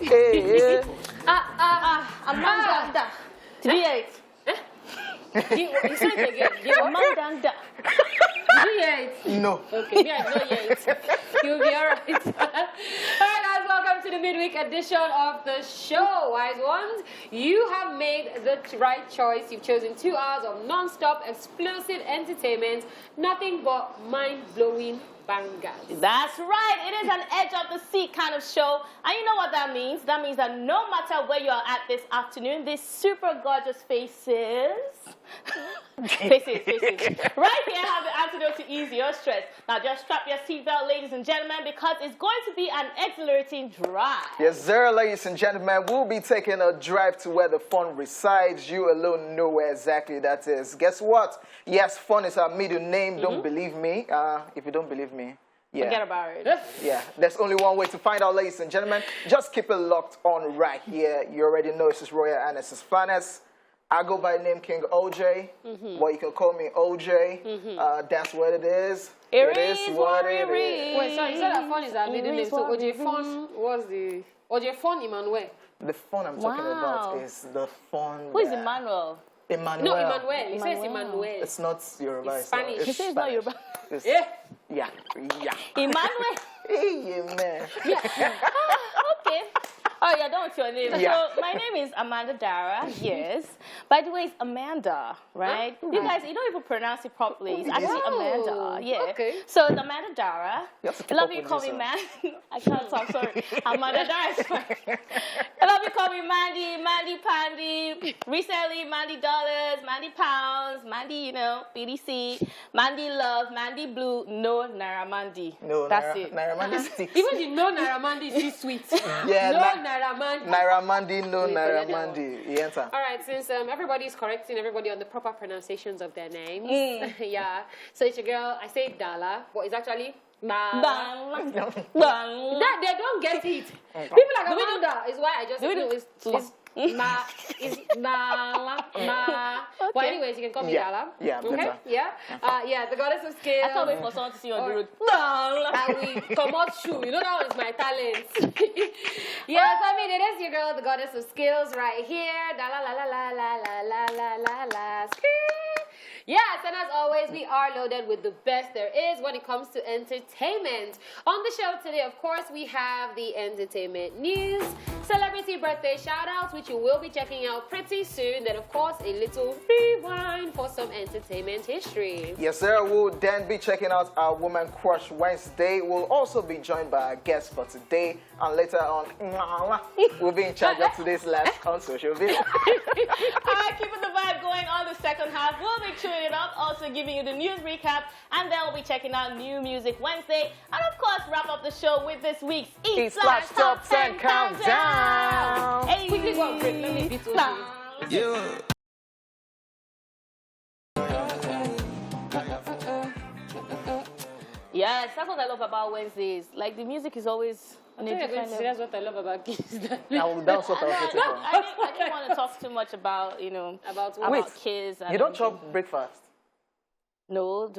Hey, Amanda. Did you hear it? You said it again. Amanda. Did you hear it? no. Okay, me, I don't hear it. You'll be all right. All right, guys, welcome to the midweek edition of the show. Wise ones, you have made the right choice. You've chosen 2 hours of non-stop, explosive entertainment, nothing but mind-blowing bangers. That's right. It is an edge of the seat kind of show. And you know what that means? That means that no matter where you are at this afternoon, these super gorgeous faces, right here have the antidote to ease your stress. Now just strap your seatbelt, ladies and gentlemen, because it's going to be an exhilarating drive. Yes, sir, ladies and gentlemen. We'll be taking a drive to where the fun resides. You alone know where exactly that is. Guess what? Yes, fun is our middle name. Don't believe me. If you don't believe me, yeah. Forget about it. Yeah, there's only one way to find out, ladies and gentlemen. Just keep it locked on right here. You already know it's Royal Anna's finest. I go by the name King OJ, but you can call me OJ. That's what it is. It is what it is. Wait, sorry, you said that fun is our middle name. So OJ Fun was the OJ Fun Emmanuel. The fun I'm talking about is the fun. Who is Emmanuel? Emmanuel. No, Emmanuel. He says Emmanuel. It's not Yoruba. It's Spanish. He says it's not Yoruba. Yeah. Emmanuel. Hey, man. Okay. Oh, yeah, don't your name. Yeah. So, my name is Amanda Dara, yes. By the way, it's Amanda, right? You guys, you don't even pronounce it properly. It's actually Amanda, yeah. Okay. So, it's Amanda Dara. I Love you call me Man. I can't talk, sorry. Amanda Dara is fine. Love you call me Mandy, Mandy Pandy. Recently, Mandy Dollars, Mandy Pounds, Mandy, BDC, Mandy Love, Mandy Blue, no Naira Mandy. No, that's it. Naira Mandi sticks. Even the no Naira Mandi is too sweet. Yeah, no Naira Mandi. Naira Mandi, no Naira Mandi. You enter. All right, since everybody's correcting everybody on the proper pronations of their names. Yeah. So it's your girl, I say Dala, but it's actually Dala. That they don't get it. People like Amanda is why I just know it's Dala. Well, anyways, you can call me Dala. Yeah, okay. better. Yeah, the goddess of scales. I can't wait for someone to see you on the road. And we come out shoe. You know that one is my talent. Yes, I mean it is your girl, the goddess of skills, right here. Da la la la la la la la la la. Yes, and as always, we are loaded with the best there is when it comes to entertainment. On the show today, of course, we have the entertainment news, celebrity birthday shout-outs, which you will be checking out pretty soon. Then, of course, a little rewind for some entertainment history. Yes, sir. We'll then be checking out our Woman Crush Wednesday. We'll also be joined by our guest for today. And later on, we'll be in charge of today's live on social media. All right, keeping the vibe going on the second half. We'll be chewing it up, also giving you the news recap, and then we'll be checking out New Music Wednesday. And of course, wrap up the show with this week's Eat Slash Top 10 Countdown. Hey. Quickly go on break. Let me beat you. Yes, that's what I love about Wednesdays. Like, the music is always on a different level. That's what I love about kids. That's what I was waiting for. I didn't want to talk too much about, about kids. And You don't chop breakfast? No.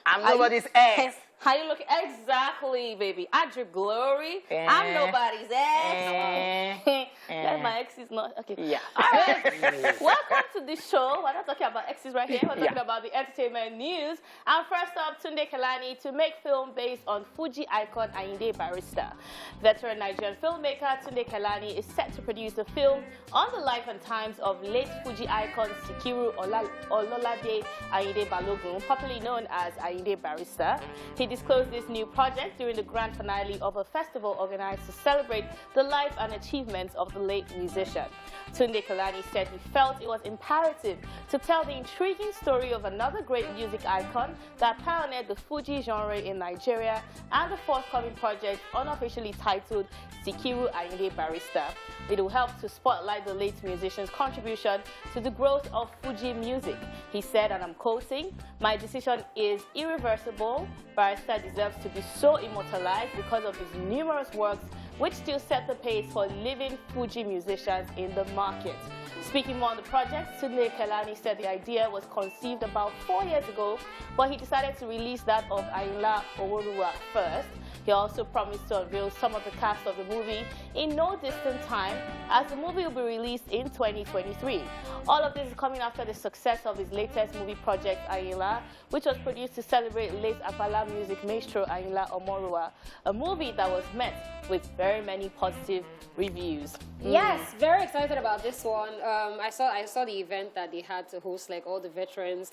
I'm nobody's ex. How you looking? Exactly, baby. At your glory. I'm nobody's ex. That my ex is not. Okay. Yeah. All right. Welcome to the show. We're not talking about exes right here. We're talking about the entertainment news. And first up, Tunde Kelani to make film based on Fuji icon Ayinde Barrister. Veteran Nigerian filmmaker Tunde Kelani is set to produce a film on the life and times of late Fuji icon Sikiru Ololade Ayinde Balogun, popularly known as Ayinde Barrister. He disclosed this new project during the grand finale of a festival organized to celebrate the life and achievements of the late musician. Tunde Kelani said he felt it was imperative to tell the intriguing story of another great music icon that pioneered the Fuji genre in Nigeria, and the forthcoming project, unofficially titled Sikiru Ayinde Barrister. It will help to spotlight the late musician's contribution to the growth of Fuji music. He said, and I'm quoting, "My decision is irreversible. Barrister deserves to be so immortalized because of his numerous works which still set the pace for living Fuji musicians in the market." Speaking more on the project, Tunde Kelani said the idea was conceived about 4 years ago, but he decided to release that of Ayinla Oworuwa first. He also promised to unveil some of the cast of the movie in no distant time, as the movie will be released in 2023. All of this is coming after the success of his latest movie project, Ayinla, which was produced to celebrate late Apala music maestro Ayinla Omorua, a movie that was met with very many positive reviews. Yes, very excited about this one. I saw the event that they had to host, like, all the veterans,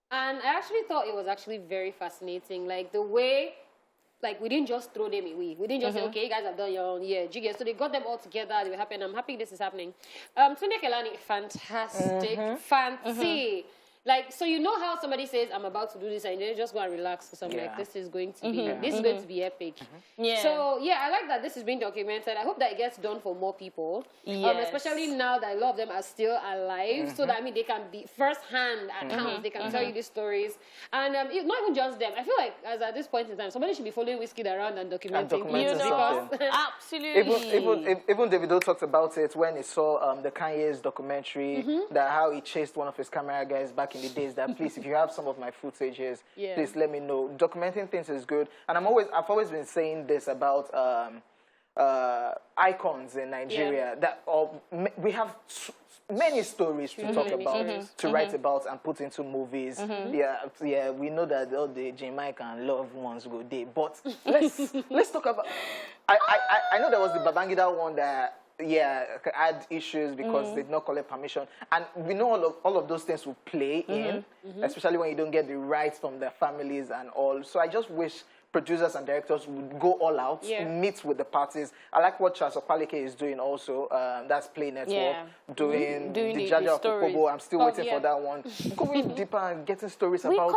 and I actually thought it was actually very fascinating, like the way, like, we didn't just throw them away. We didn't just say, okay, you guys have done your own year. So they got them all together. They were happy, and I'm happy this is happening. Tunde Kelani, fantastic, fancy. Like, so you know how somebody says, I'm about to do this, and you just go and relax, because I'm like, this is going to be epic. Yeah. So, yeah, I like that this is being documented. I hope that it gets done for more people. Yes. Especially now that a lot of them are still alive, so that, I mean, they can be first-hand accounts. They can tell you these stories. And it's not even just them. I feel like, as at this point in time, somebody should be following Whiskey around and documenting. You know, absolutely. Even Davido talked about it when he saw the Kanye's documentary, that how he chased one of his camera guys back in the days, that please, if you have some of my footages, please let me know. Documenting things is good. And I've always been saying this about icons in Nigeria, that we have many stories to talk about, to write about and put into movies. Yeah, we know that all the Jamaican loved ones go there, but let's talk about. I know there was the Babangida one that had issues because they did not collect permission, and we know all of those things will play in, especially when you don't get the rights from their families and all. So I just wish producers and directors would go all out, meet with the parties. I like what Charles Opalike is doing also. That's Play Network, doing the Jaja of Kokobo. I'm still waiting for that one. Going deeper and getting stories about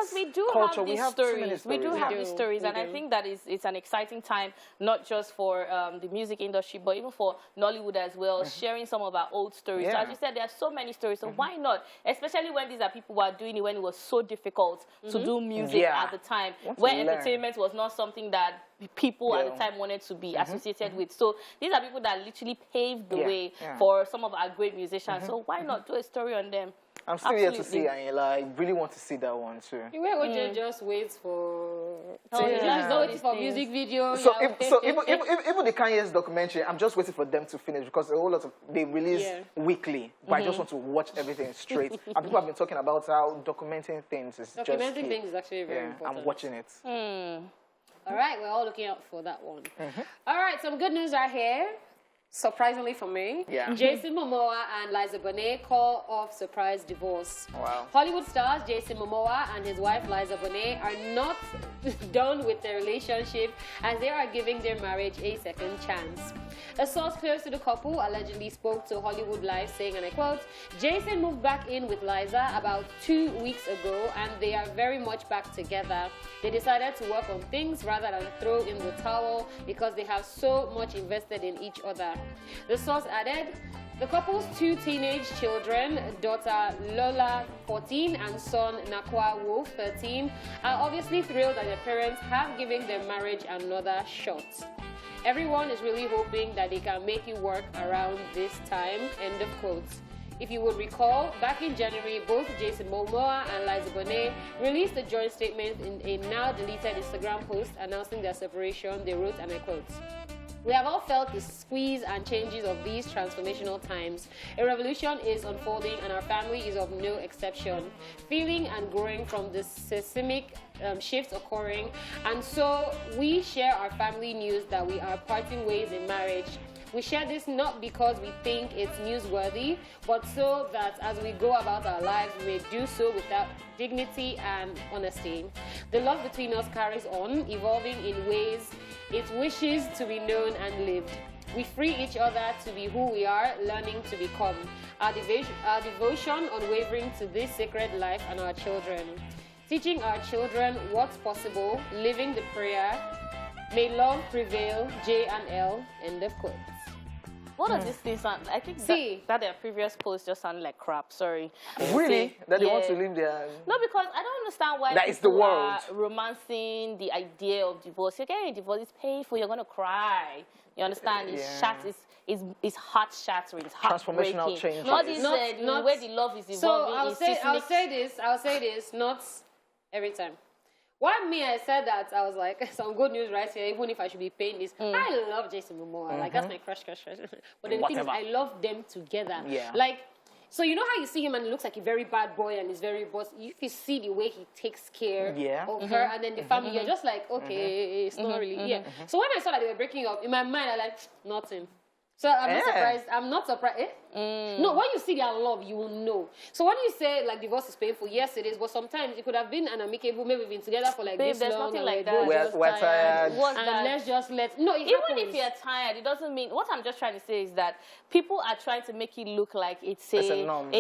culture. We have these stories. We do have these stories, and I think that it's an exciting time, not just for the music industry, but even for Nollywood as well, sharing some of our old stories. So as you said, there are so many stories, so why not? Especially when these are people who are doing it when it was so difficult to do music at the time, when entertainment was not something that people at the time wanted to be associated with. So these are people that literally paved the way for some of our great musicians. So why not do a story on them? I'm still here to see Ayinla. I really want to see that one too. OJ just waits for for music videos. So even the Kanye's documentary, I'm just waiting for them to finish, because a whole lot of they release weekly, but I just want to watch everything straight. And people have been talking about how documenting things is things is actually very important. I'm watching it. All right, we're all looking out for that one. All right, some good news right here. Surprisingly for me, Jason Momoa and Liza Bonet call off surprise divorce. Wow. Hollywood stars Jason Momoa and his wife Liza Bonet are not done with their relationship, as they are giving their marriage a second chance. A source close to the couple allegedly spoke to Hollywood Live saying, and I quote, Jason moved back in with Liza about 2 weeks ago, and they are very much back together. They decided to work on things rather than throw in the towel, because they have so much invested in each other. The source added, the couple's 2 teenage children, daughter Lola, 14, and son Nakwa Wolf, 13, are obviously thrilled that their parents have given their marriage another shot. Everyone is really hoping that they can make it work around this time, end of quote. If you would recall, back in January, both Jason Momoa and Liza Bonet released a joint statement in a now-deleted Instagram post announcing their separation. They wrote, and I quote, we have all felt the squeeze and changes of these transformational times. A revolution is unfolding, and our family is of no exception. Feeling and growing from the seismic shifts occurring, and so we share our family news that we are parting ways in marriage. We share this not because we think it's newsworthy, but so that as we go about our lives, we may do so without dignity and honesty. The love between us carries on, evolving in ways it wishes to be known and lived. We free each other to be who we are, learning to become. Our devotion unwavering to this sacred life and our children. Teaching our children what's possible, living the prayer, may love prevail, J and L, end of quote. What does this thing sound? I think that their previous post just sounded like crap. Sorry. Really? That they want to leave their... No, because I don't understand why that is the world. Are romancing the idea of divorce. You're getting a divorce, it's painful, you're going to cry. You understand? It's heart-shattering, it's heartbreaking. Transformational change. Not where the love is evolving. So I'll say this, not every time. Why me? I said that. I was like, some good news right here, even if I should be paying this. I love Jason Momoa. Like, that's my crush. But the thing is, I love them together. Yeah. Like, so you know how you see him and he looks like a very bad boy and he's very boss. If you see the way he takes care of her and then the family, you're just like, okay, it's not really, So when I saw that they were breaking up, in my mind, I like, nothing. So I'm not surprised. I'm not surprised. No, when you see their love, you will know. So when you say like divorce is painful, yes, it is. But sometimes it could have been an amicable. Maybe we've been together for like Babe, this there's long. nothing like that. We're tired. And let's just let. No, it even happens. if you're tired, it doesn't mean. What I'm just trying to say is that people are trying to make it look like it's a norm.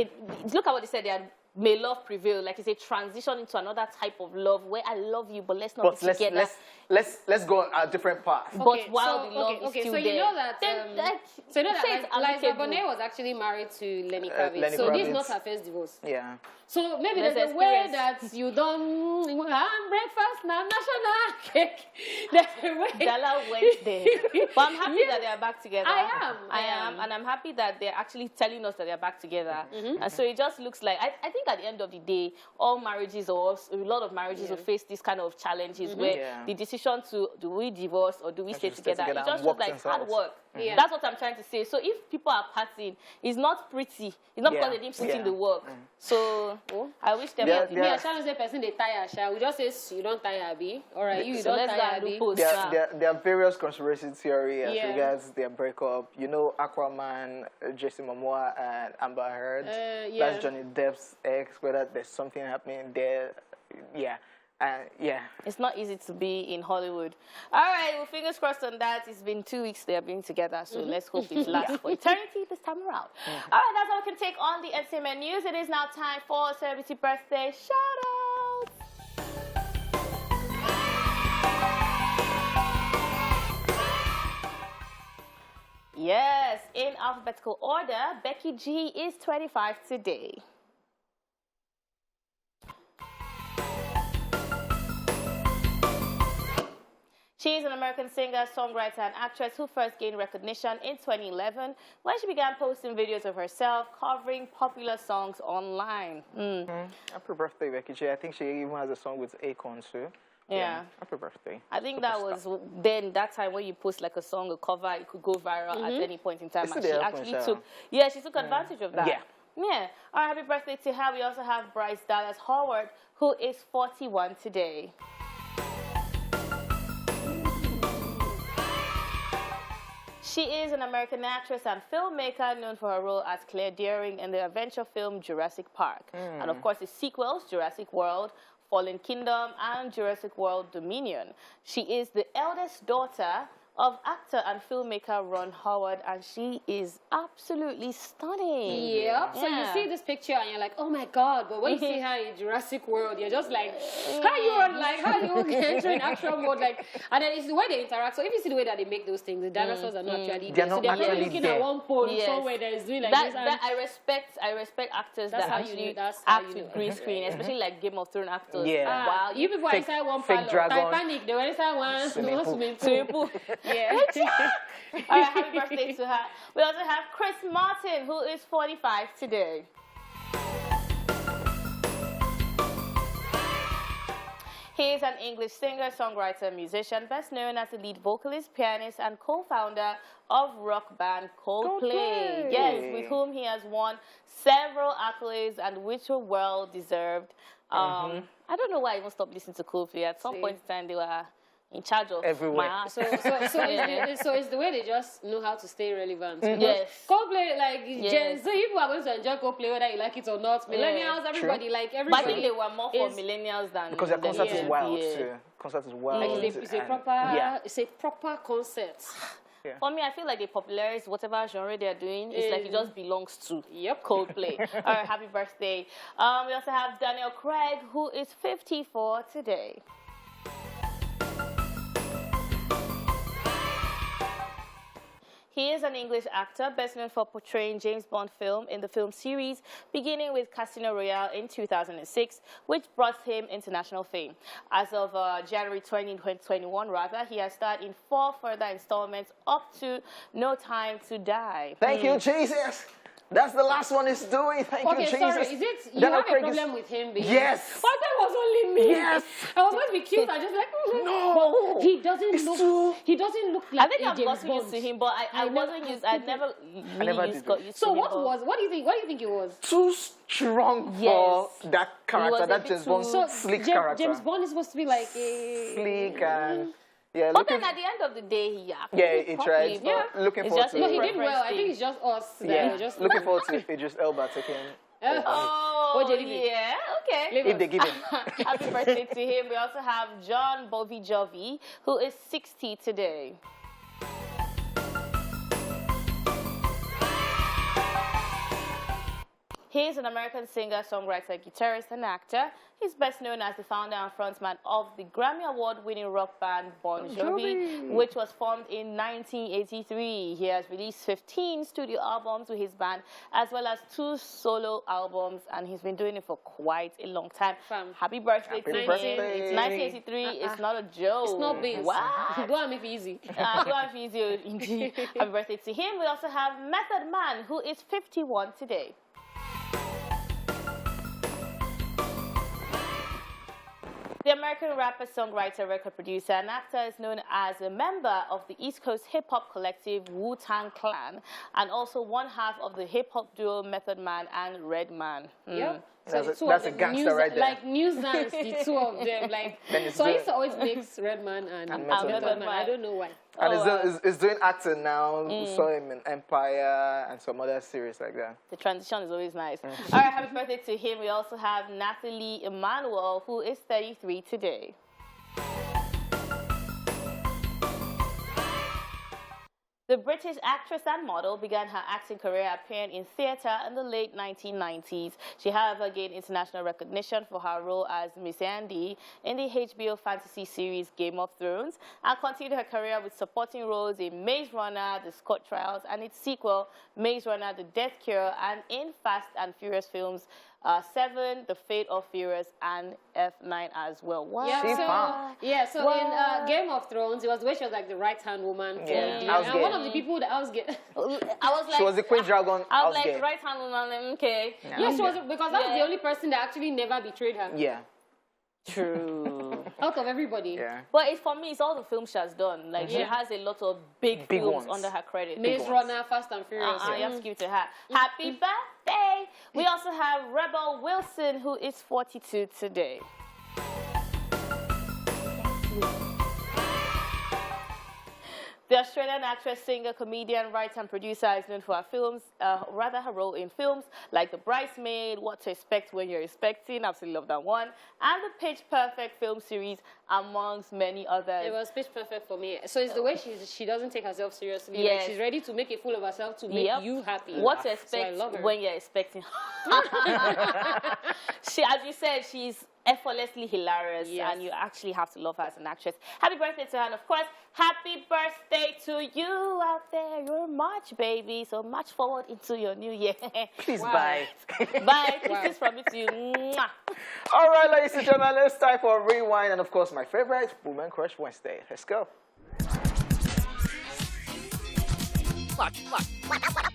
Look at what they said. They are. May love prevail, like it's a transition into another type of love where I love you, but let's not be together. Let's go a different path. But while the love is still so there. You know that. So you know that Liza Bonet was actually married to Lenny Kravitz. So this is not her first divorce. Yeah. So maybe there's a way that you don't breakfast now, national cake. There's a way. Dala went there. But I'm happy that they are back together. I am. And I'm happy that they're actually telling us that they're back together. And so it just looks like, I think at the end of the day, all marriages or a lot of marriages will face this kind of challenges where the decision to do we divorce or do we stay together, it just looks like hard work. That's what I'm trying to say. So if people are partying, it's not pretty. It's not because they didn't put in the work. So I wish them luck. Me, I shall say person they tire, shall we just say you don't tire, Abby? All right, you don't tire, Abby. There are various conspiracy theories as regards their breakup. You know, Aquaman, Jason Momoa, and Amber Heard. That's Johnny Depp's ex. Whether there's something happening there, It's not easy to be in Hollywood. All right, well, fingers crossed on that. It's been 2 weeks they have been together, so let's hope it lasts for eternity this time around. All right, that's all we can take on the entertainment news. It is now time for celebrity birthday shout-outs. Yes, in alphabetical order, Becky G is 25 today. She is an American singer, songwriter, and actress who first gained recognition in 2011 when she began posting videos of herself covering popular songs online. Happy birthday, Becky G. I think she even has a song with Akon too. Yeah. Happy birthday. I think that was then that time when you post like a song, a cover, it could go viral at any point in time. And she actually took, she took advantage of that. Yeah. All right, happy birthday to her. We also have Bryce Dallas Howard, who is 41 today. She is an American actress and filmmaker known for her role as Claire Dearing in the adventure film Jurassic Park. And of course, the sequels, Jurassic World, Fallen Kingdom, and Jurassic World Dominion. She is the eldest daughter of actor and filmmaker Ron Howard, and she is absolutely stunning. Yep. So you see this picture and you're like, oh my God, but when you see her in Jurassic World, you're just like, how you enter in action mode, like, and then it's the way they interact. So if you see the way that they make those things, the dinosaurs are not actually there. So they're probably looking at one pole somewhere that is doing like this. I respect actors that actually act with green screen, especially like Game of Thrones actors. Wow, you people are inside one palo. Titanic, they were inside one swimming pool. Yeah. All right, happy birthday to her. We also have Chris Martin, who is 45 today. He is an English singer, songwriter, musician, best known as the lead vocalist, pianist, and co-founder of rock band Coldplay. Yes, with whom he has won several accolades and which were well deserved. I don't know why I even stopped listening to Coldplay. At some point in time, they were in charge of everywhere. So it's the way they just know how to stay relevant. Yes. Coldplay, like, so people are going to enjoy Coldplay whether you like it or not. Millennials, everybody, like, everybody. But I think they were more for millennials than... Because their concert is wild, too. Concert is wild. Like, it's a proper concert. Yeah. For me, I feel like they popularize whatever genre they're doing. It's like it just belongs to Coldplay. All right, happy birthday. We also have Danielle Craig, who is 54 today. He is an English actor, best known for portraying James Bond film in the film series, beginning with Casino Royale in 2006, which brought him international fame. As of January 2021, he has starred in 4 further installments up to No Time to Die. Thank you, Jesus. That's the last one he's doing. Thank you, Okay, Jesus. sorry. Is it you Danielle have a Craig problem with him being? Yes. I thought it was only me. Yes. I was going to be cute. I just like. No. But he doesn't It's look. too- He doesn't look like I think a I've James gotten used Bond. to him, but I wasn't used. I never really did got used to So him. what was? What do you think? What do you think it was? Too strong Yes. for that was character, a that bit James too- Bond So sleek character. James Bond is supposed to be like a Sleek and yeah, But looking, then at the end of the day, he acted yeah, he properly, tried. but But looking it's forward just to No, a he did preference well. I thing. think it's just us that yeah, were just looking forward to Idris Elba taking. Oh, JDB? yeah, okay. Leave If us. they give him. Happy birthday to him. We also have John Bovi Jovi, who is 60 today. He is an American singer, songwriter, guitarist, and actor. He's best known as the founder and frontman of the Grammy Award-winning rock band Bon Jovi, which was formed in 1983. He has released 15 studio albums with his band, as well as 2 solo albums, and he's been doing it for quite a long time. Happy birthday Happy to him. birthday. It's 1983. It's not a joke. It's not beans. What? Go and make it easy. Go on, Fizio, indeed. Happy birthday to him. We also have Method Man, who is 51 today. The American rapper, songwriter, record producer, and actor is known as a member of the East Coast hip-hop collective Wu-Tang Clan, and also one half of the hip-hop duo Method Man and Redman. Yep. That's the a- two that's of a them, gangster right there. Like Newsdance, the two of them. Like Then it's so, I the- used to always mix Redman and Method Method Man. Man. I don't know why. And Oh, he's doing acting now. We saw him in Empire and some other series like that. The transition is always nice. All right, happy birthday to him. We also have Natalie Emmanuel, who is 33 today. The British actress and model began her acting career appearing in theatre in the late 1990s. She, however, gained international recognition for her role as Miss Andy in the HBO fantasy series Game of Thrones, and continued her career with supporting roles in Maze Runner, The Scott Trials, and its sequel, Maze Runner, The Death Cure, and in Fast and Furious films, 7, The Fate of Furious, and F9 as well. Wow. Yeah, She's so, fine. yeah, so in Game of Thrones, it was the way she was like the right-hand woman. For Yeah, the, house and girl. one of the people that I was getting. I was like, She was the Queen Dragon. I was house like, girl. right hand woman, okay. Yeah, she was because that was the Yeah. only person that actually never betrayed her. Yeah. True. Out of everybody. Yeah. But for me, it's all the films she has done. Like, she has a lot of big films ones. under her credit. Maze ones. Runner, Fast and Furious. You have to give it to her. Happy birthday! We also have Rebel Wilson, who is 42 today. The Australian actress, singer, comedian, writer, and producer is known for her films, rather her role in films like The Bridesmaid, What to Expect When You're Expecting, absolutely love that one, and the Pitch Perfect film series, amongst many others. It was pitch perfect for me. So it's the way she doesn't take herself seriously. Yes. Like she's ready to make a fool of herself to make you happy. What to So I expect love her. when you're expecting. She, as you said, she's effortlessly hilarious, Yes. and you actually have to love her as an actress. Happy birthday to her, and of course, happy birthday to you out there. You're March, baby, so march forward into your new year. Please Wow. bye. Bye. Kisses from me to you. Mwah. All right, ladies and gentlemen, it's time for Rewind. And of course, my favorite, Woman Crush Wednesday. Let's go.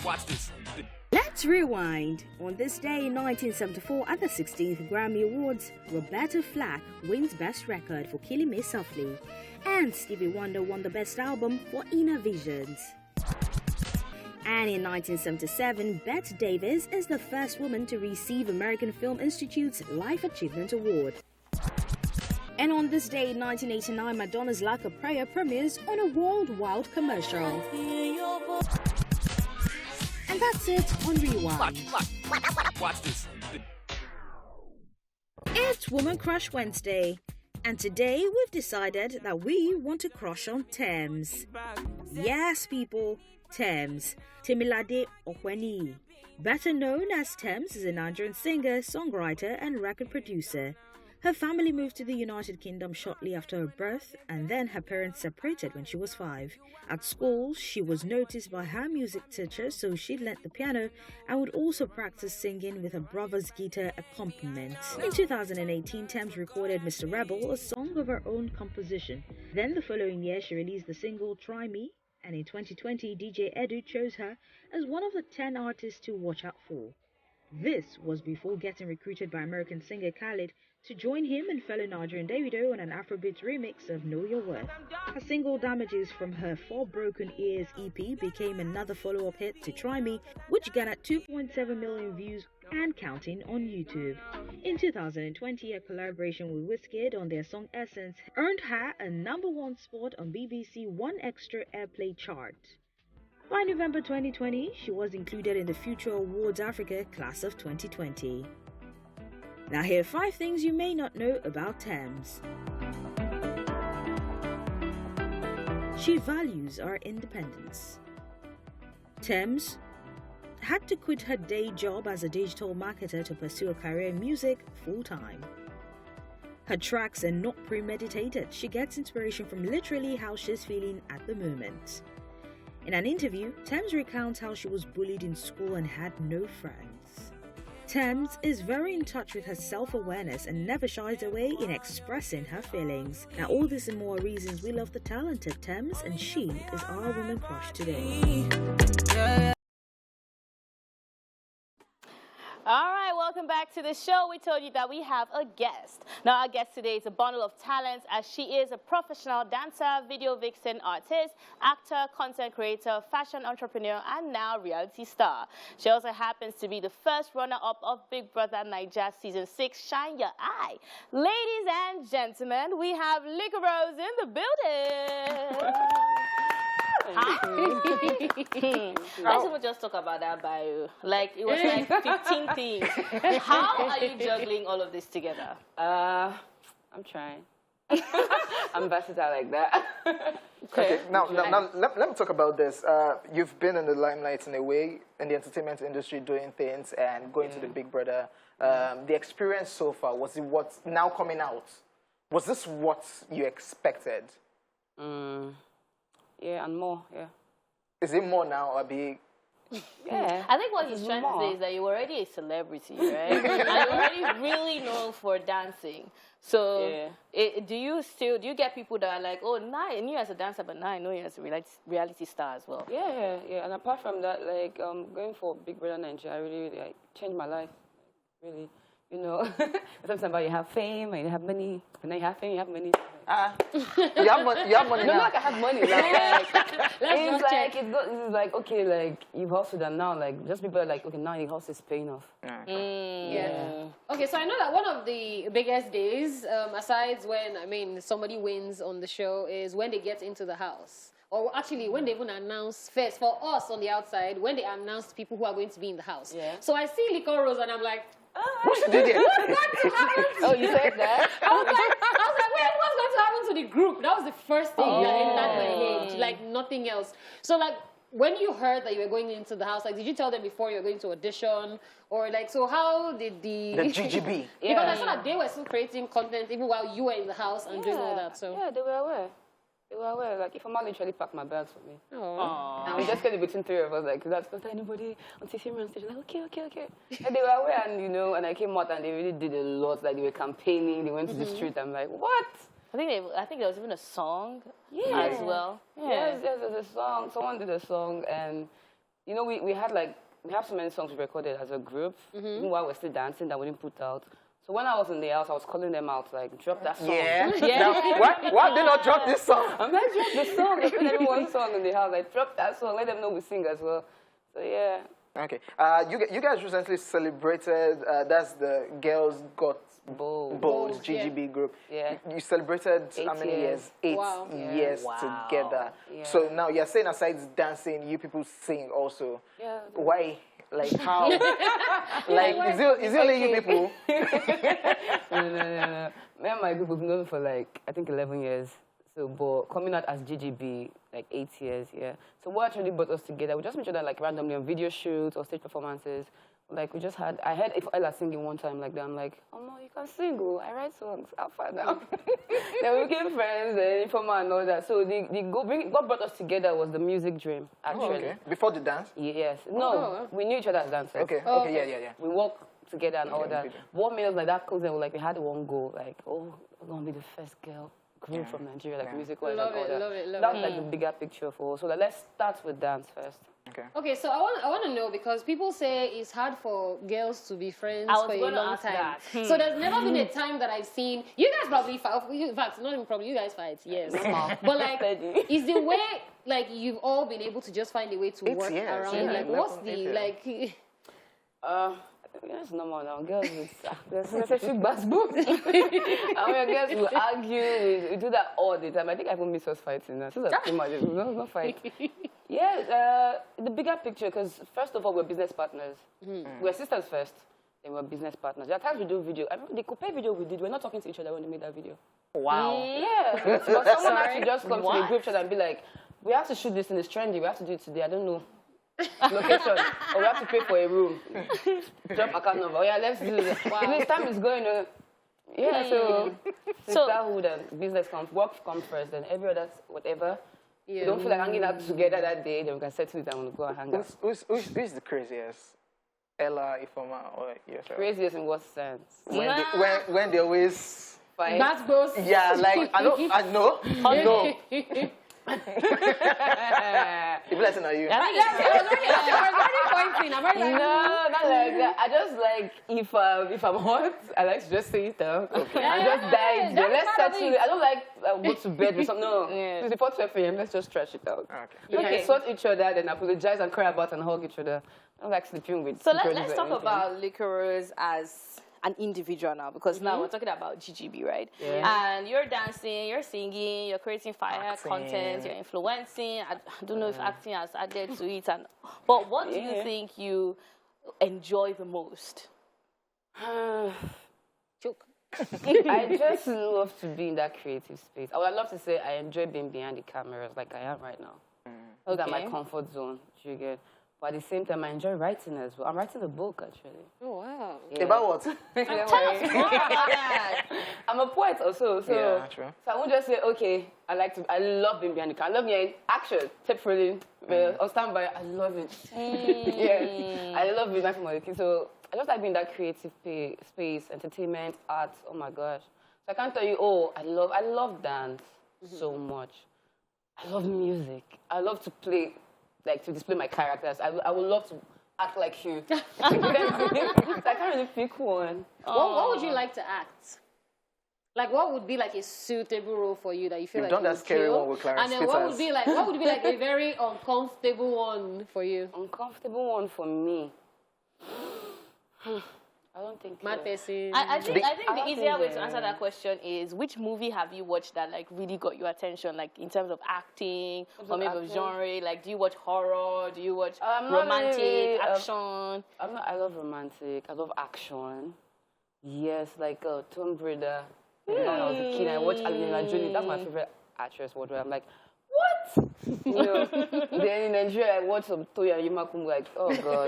Watch this. Let's rewind. On this day in 1974, at the 16th Grammy Awards, Roberta Flack wins Best Record for Killing Me Softly, and Stevie Wonder won the Best Album for Inner Visions. And in 1977, Bette Davis is the first woman to receive American Film Institute's Life Achievement Award. And on this day in 1989, Madonna's Like a Prayer premieres on a worldwide commercial. And that's it on Rewind. Watch this. It's Woman Crush Wednesday, and today we've decided that we want to crush on Thames. Yes, people, Thames. Temilade Okweni. Better known as Thames, is a Nigerian singer, songwriter, and record producer. Her family moved to the United Kingdom shortly after her birth, and then her parents separated when she was 5. At school, she was noticed by her music teacher, so she learnt the piano and would also practice singing with her brother's guitar accompaniment. In 2018, Thames recorded Mr. Rebel, a song of her own composition. Then the following year, she released the single Try Me, and in 2020, DJ Edu chose her as one of the 10 artists to watch out for. This was before getting recruited by American singer Khalid to join him and fellow Nigerian Davido on an Afrobeat remix of Know Your Worth. Her single Damages from her For Broken Ears EP became another follow-up hit to Try Me, which garnered 2.7 million views and counting on YouTube. In 2020, a collaboration with Wizkid on their song Essence earned her a #1 spot on BBC One Extra Airplay chart. By November 2020, she was included in the Future Awards Africa Class of 2020. Now here are 5 things you may not know about Thames. She values our independence. Thames had to quit her day job as a digital marketer to pursue a career in music full-time. Her tracks are not premeditated. She gets inspiration from literally how she's feeling at the moment. In an interview, Thames recounts how she was bullied in school and had no friends. Thames is very in touch with her self-awareness and never shies away in expressing her feelings. Now all this and more reasons we love the talented Thames, and she is our woman crush today. All right, welcome back to the show. We told you that we have a guest. Now, our guest today is a bundle of talents, as she is a professional dancer, video vixen artist, actor, content creator, fashion entrepreneur, and now reality star. She also happens to be the first runner-up of Big Brother Naija Season 6, Shine Your Eye. Ladies and gentlemen, we have Liquor Rose in the building. Let's even just talk about that bio. Like, it was like 15 things. How are you juggling all of this together? I'm trying. I'm versatile like that. Okay, now let me talk about this. You've been in the limelight in a way, in the entertainment industry, doing things and going to the Big Brother. The experience so far, was it what's now coming out? Was this what you expected? Yeah, and more, yeah. Is it more now or big? Yeah. I think what he's trying to say is that you're already a celebrity, right? And you're already really known for dancing. So, do you get people that are like, oh, now I knew you as a dancer, but now I know you as a reality star as well? Yeah. And apart from that, like, going for Big Brother Nigeria really like, changed my life. Really, you know. Sometimes about you have fame and you have money, and then you have fame, you have money. You have money No, now. like I have money. It's like, okay, like, you've hustled and now, like, just people are like, okay, now your hustle is paying off. Yeah. Okay, so I know that one of the biggest days, aside when, I mean, somebody wins on the show, is when they get into the house. Or actually, when they even announce first, for us on the outside, when they announce people who are going to be in the house. Yeah. So I see Liquor Rose and I'm like, What you did there? Oh, you said that? I was like, wait, what's going to happen to the group? That was the first thing that entered my head, like nothing else. So like, when you heard that you were going into the house, like, did you tell them before you were going to audition? Or like, so how did the GGB. Because I saw that they were still creating content even while you were in the house and doing all that, so. Yeah, they were aware. They were aware. Like, if Mama literally packed my bags for me. Aww. And we just get between 3 of us, like, that's not anybody until she on stage. Like, okay. And they were aware, and, you know, and I came out and they really did a lot. Like, they were campaigning, they went to the street. I'm like, what? I think there was even a song as well. Yes, there's a song. Someone did a song, and, you know, we have so many songs we recorded as a group, even while we're still dancing, that we didn't put out. So when I was in the house, I was calling them out, like, drop that song. Yeah. Now, why did not drop this song? I'm like, drop the song. I put everyone's song in the house. Like, drop that song. Let them know we sing as well. So, yeah. Okay. You guys recently celebrated, that's the Girls Got Bold GGB group. Yeah. You celebrated 8 how many years? years? 8 years together. Yeah. So now you're saying aside dancing, you people sing also. Yeah. Why? Like how? Like is it only you people? No. Me and my group have known for like I think 11 years. So, but coming out as GGB like 8 years, yeah. So what actually brought us together? We just made sure that like randomly on video shoots or stage performances, like we just had. I heard if Ella singing one time like that. I'm like, oh no, you can sing. Oh, I write songs. How far now? Then we became friends, and Informa and all that. So what brought us together was the music dream actually. Oh, okay. Before the dance? Yes. No, we knew each other as dancers. Okay. Yeah. We walked together and all that. What made us like that close, and like we had one goal, like, oh, we're gonna be the first girl group from Nigeria, like musical and Love all it, that. love it, love That it. was like the bigger picture for. So like, let's start with dance first. Okay, so I want to know, because people say it's hard for girls to be friends I was for a gonna long ask time. that. So there's never been a time that I've seen you guys probably fight. In fact, not even probably, you guys fight, yes. But like, is the way like you've all been able to just find a way to work around? Yeah, like, what's the like? It's normal now. Girls, there's especially basketball. I mean, girls will argue. We do that all the time. I think I even miss us fighting now. Since too much, no fight. Yeah, the bigger picture, because first of all, we're business partners. We're sisters first, then we're business partners. There are times we do video. I remember the couple video we did, we're not talking to each other when we made that video. Wow. Yeah, but someone has to just come to the group chat and be like, we have to shoot this and it's trendy, we have to do it today, I don't know. Location, or we have to pay for a room. Drop account number. Oh yeah, let's do this. This time is going on. Yeah, so sisterhood and business work comes first, then every other whatever. You don't feel like hanging out together that day, then we can settle it and we'll go and hang out. Who's the craziest? Ella, Ifoma, or yourself? Craziest in what sense? When they always Fight. That's both. yeah, like I know. The blessing are you? I was already pointing. I'm already like, No, not like that. I just like if I'm hot, I like to just say it down. Okay. I just dive there. Let's settle it. I don't like go to bed with something. No, it's before 12 a.m. Let's just stretch it out. Okay. We can sort each other, then apologize and cry about and hug each other. I don't like sleeping with. So secrets let's or talk anything. about Liquorose as an individual now, because now we're talking about GGB, right? Yeah. And you're dancing, you're singing, you're creating fire Acting. content, you're influencing. I don't know if acting has added to it, but what do you think you enjoy the most? joke. I just love to be in that creative space. I would love to say I enjoy being behind the cameras like I am right now. Those are my comfort zone. You get. But at the same time, I enjoy writing as well. I'm writing a book, actually. Oh wow. About what? I'm a poet also, so Yeah, true. So I won't just say, okay, I love being behind the camera. I love being action, tape rolling, on standby. I love it. Yeah, I love being behind my kid. So I just like being in that creative space, entertainment, art. Oh my gosh! So I can't tell you. Oh, I love dance so much. I love music. I love to play, like to display my characters. I would love to act like you. I can't really pick one. What would you like to act? Like, what would be like a suitable role for you that you feel You've like done you that would scary kill? one with Clarence And then what would Peters. be like a very uncomfortable one for you? Uncomfortable one for me. I don't think Mad so. person. I think the don't easier think way they- to answer that question is, which movie have you watched that like really got your attention, like in terms of acting or maybe of acting? genre? Like, do you watch horror? Do you watch I'm not romantic really, action? I love romantic. I love action. Yes, like Tomb Raider. When I was a kid, I watched Angelina Jolie. That's my favorite actress. What I'm like, what? You know. Then in Nigeria, I watched some Toya Yimakum. Like, oh god,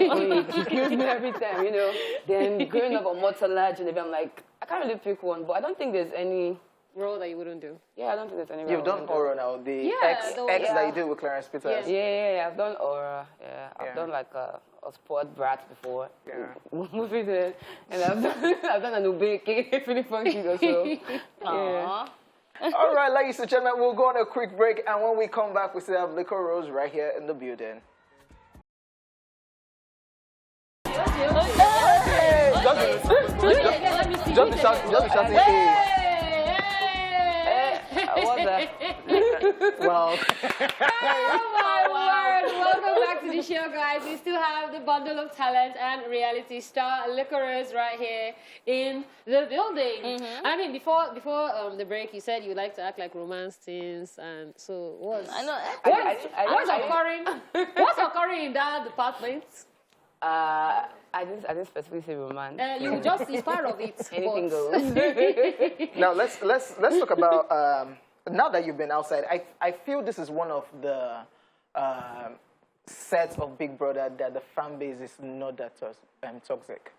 she kills me every time. You know. Then growing up on Motala, Genevieve, I'm like, I can't really pick one, but I don't think there's any Role that you wouldn't do. Yeah, I don't think there's any. You've done horror now. The Yeah, X the- that you did with Clarence Peters. Yeah, I've done aura. Yeah, I've Yeah. done like a sport brat before. Yeah. Movie there, and I've done an Ubeke, Philip Funky also. Yeah. All right, ladies and gentlemen, we'll go on a quick break, and when we come back, we still have Liquorose right here in the building. Just be shouting, hey. What's that? Well, Oh my word! Welcome back to the show, guys. We still have the bundle of talent and reality star Liquorose right here in the building. I mean, before the break, you said you like to act like romance scenes, and so what's I know. what's occurring in that department? I didn't specifically say romance. You just it's part of it. Anything but- goes. now let's talk about now that you've been outside. I feel this is one of the sets of Big Brother that the fan base is not that toxic.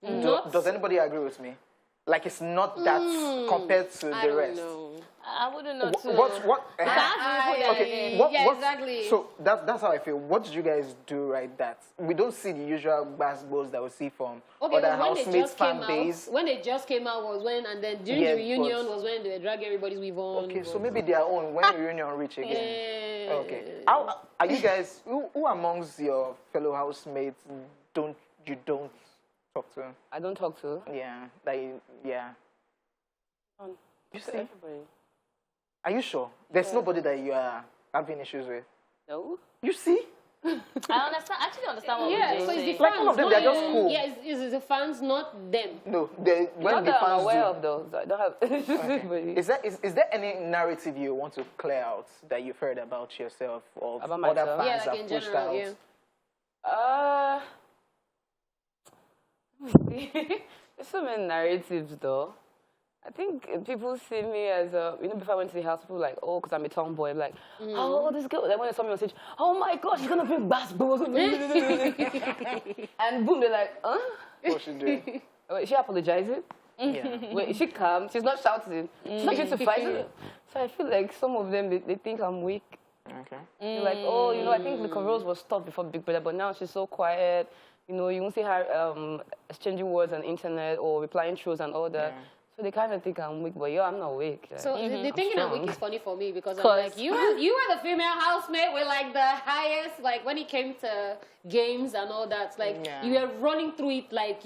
Does anybody agree with me? Like it's not that compared to I the don't rest. know. I wouldn't know too. Okay, Yeah, exactly. So that's how I feel. What did you guys do right that we don't see the usual basketballs that we see from other when they housemates just came fan out, base? when they just came out was when, and then during Yeah, the reunion but- was when they drag everybody's weave on. Okay, so maybe their own when reunion reach again. Okay. How are you guys? Who amongst your fellow housemates don't talk to? I don't talk to. Yeah, yeah. You see? Everybody. Are you sure? There's nobody that you are having issues with. No. You see? I actually understand what Yeah, you're so it's the saying. Like fans. all of them, not they're just even- cool. Yeah, it's the fans, not them. No, when Not the that I'm fans aware do. of though. I don't have. Everybody. Is there any narrative you want to clear out that you've heard about yourself or About other myself? fans Yeah, like have in pushed general, out? yeah. There's so many narratives though. I think people see me as before I went to the house, people were like, oh, because I'm a tomboy, like, oh, this girl. Then when they saw me on stage, oh my God, she's gonna bring basketballs. And boom, they're like, huh? What she do? Wait, is she apologizing? Yeah. Wait, is she calm? She's not shouting. She's not going to fight. So I feel like some of them, they think I'm weak. Okay. They're like, oh, I think Lico Rose was tough before Big Brother, but now she's so quiet. You won't see her exchanging words on the internet or replying throws and all that. Yeah. So they kind of think I'm weak, but I'm not weak. So the thinking I'm weak strong. is funny for me because I'm 'Cause- like, you were the female housemate with like the highest, like when it came to games and all that, like Yeah. you were running through it like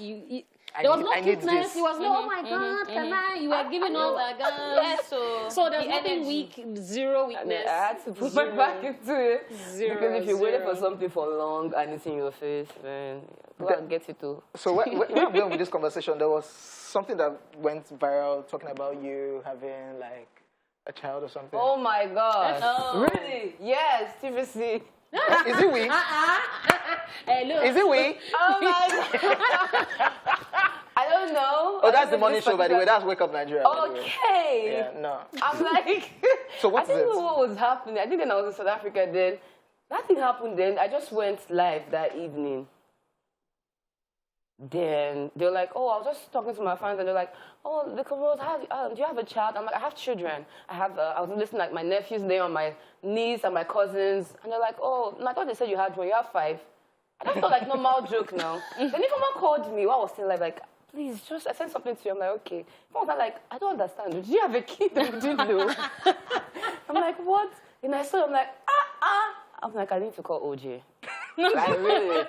I there was need- no I need cuteness. this. It was no, oh my God, can I? You were giving us like, Yeah, so there's the nothing energy. weak, zero And weakness. I had to put my back into it. Zero, Because if you waited for zero. something for long and it's in your face, man, go and get it too. So when we're done with this conversation, there was something that went viral talking about you having like a child or something. Oh my God. Oh. Really? Yes, TVC. Is it we? Hey, look. Is it we? Oh my God. I don't know. Oh, that's the morning show, by the way. That's Wake Up Nigeria. by the way. Okay. Yeah, no. I'm like, So what I is didn't it? know what was happening. I think then I was in South Africa then. That thing happened then. I just went live that evening. Then they're like, oh, I was just talking to my friends and they're like, oh, Lico Rose, do you have a child? I'm like, I have children. I was listening like my nephew's name and my niece and my cousins. And they're like, oh, I thought they said you had one. You have 5. And I felt like normal joke now. Then if someone called me while I was still like, please, just I sent something to you. I'm like, okay. Someone was like, I don't understand. Did you have a kid that you didn't know? I'm like, what? And I saw, I'm like, I'm like, I need to call OJ. Like, really?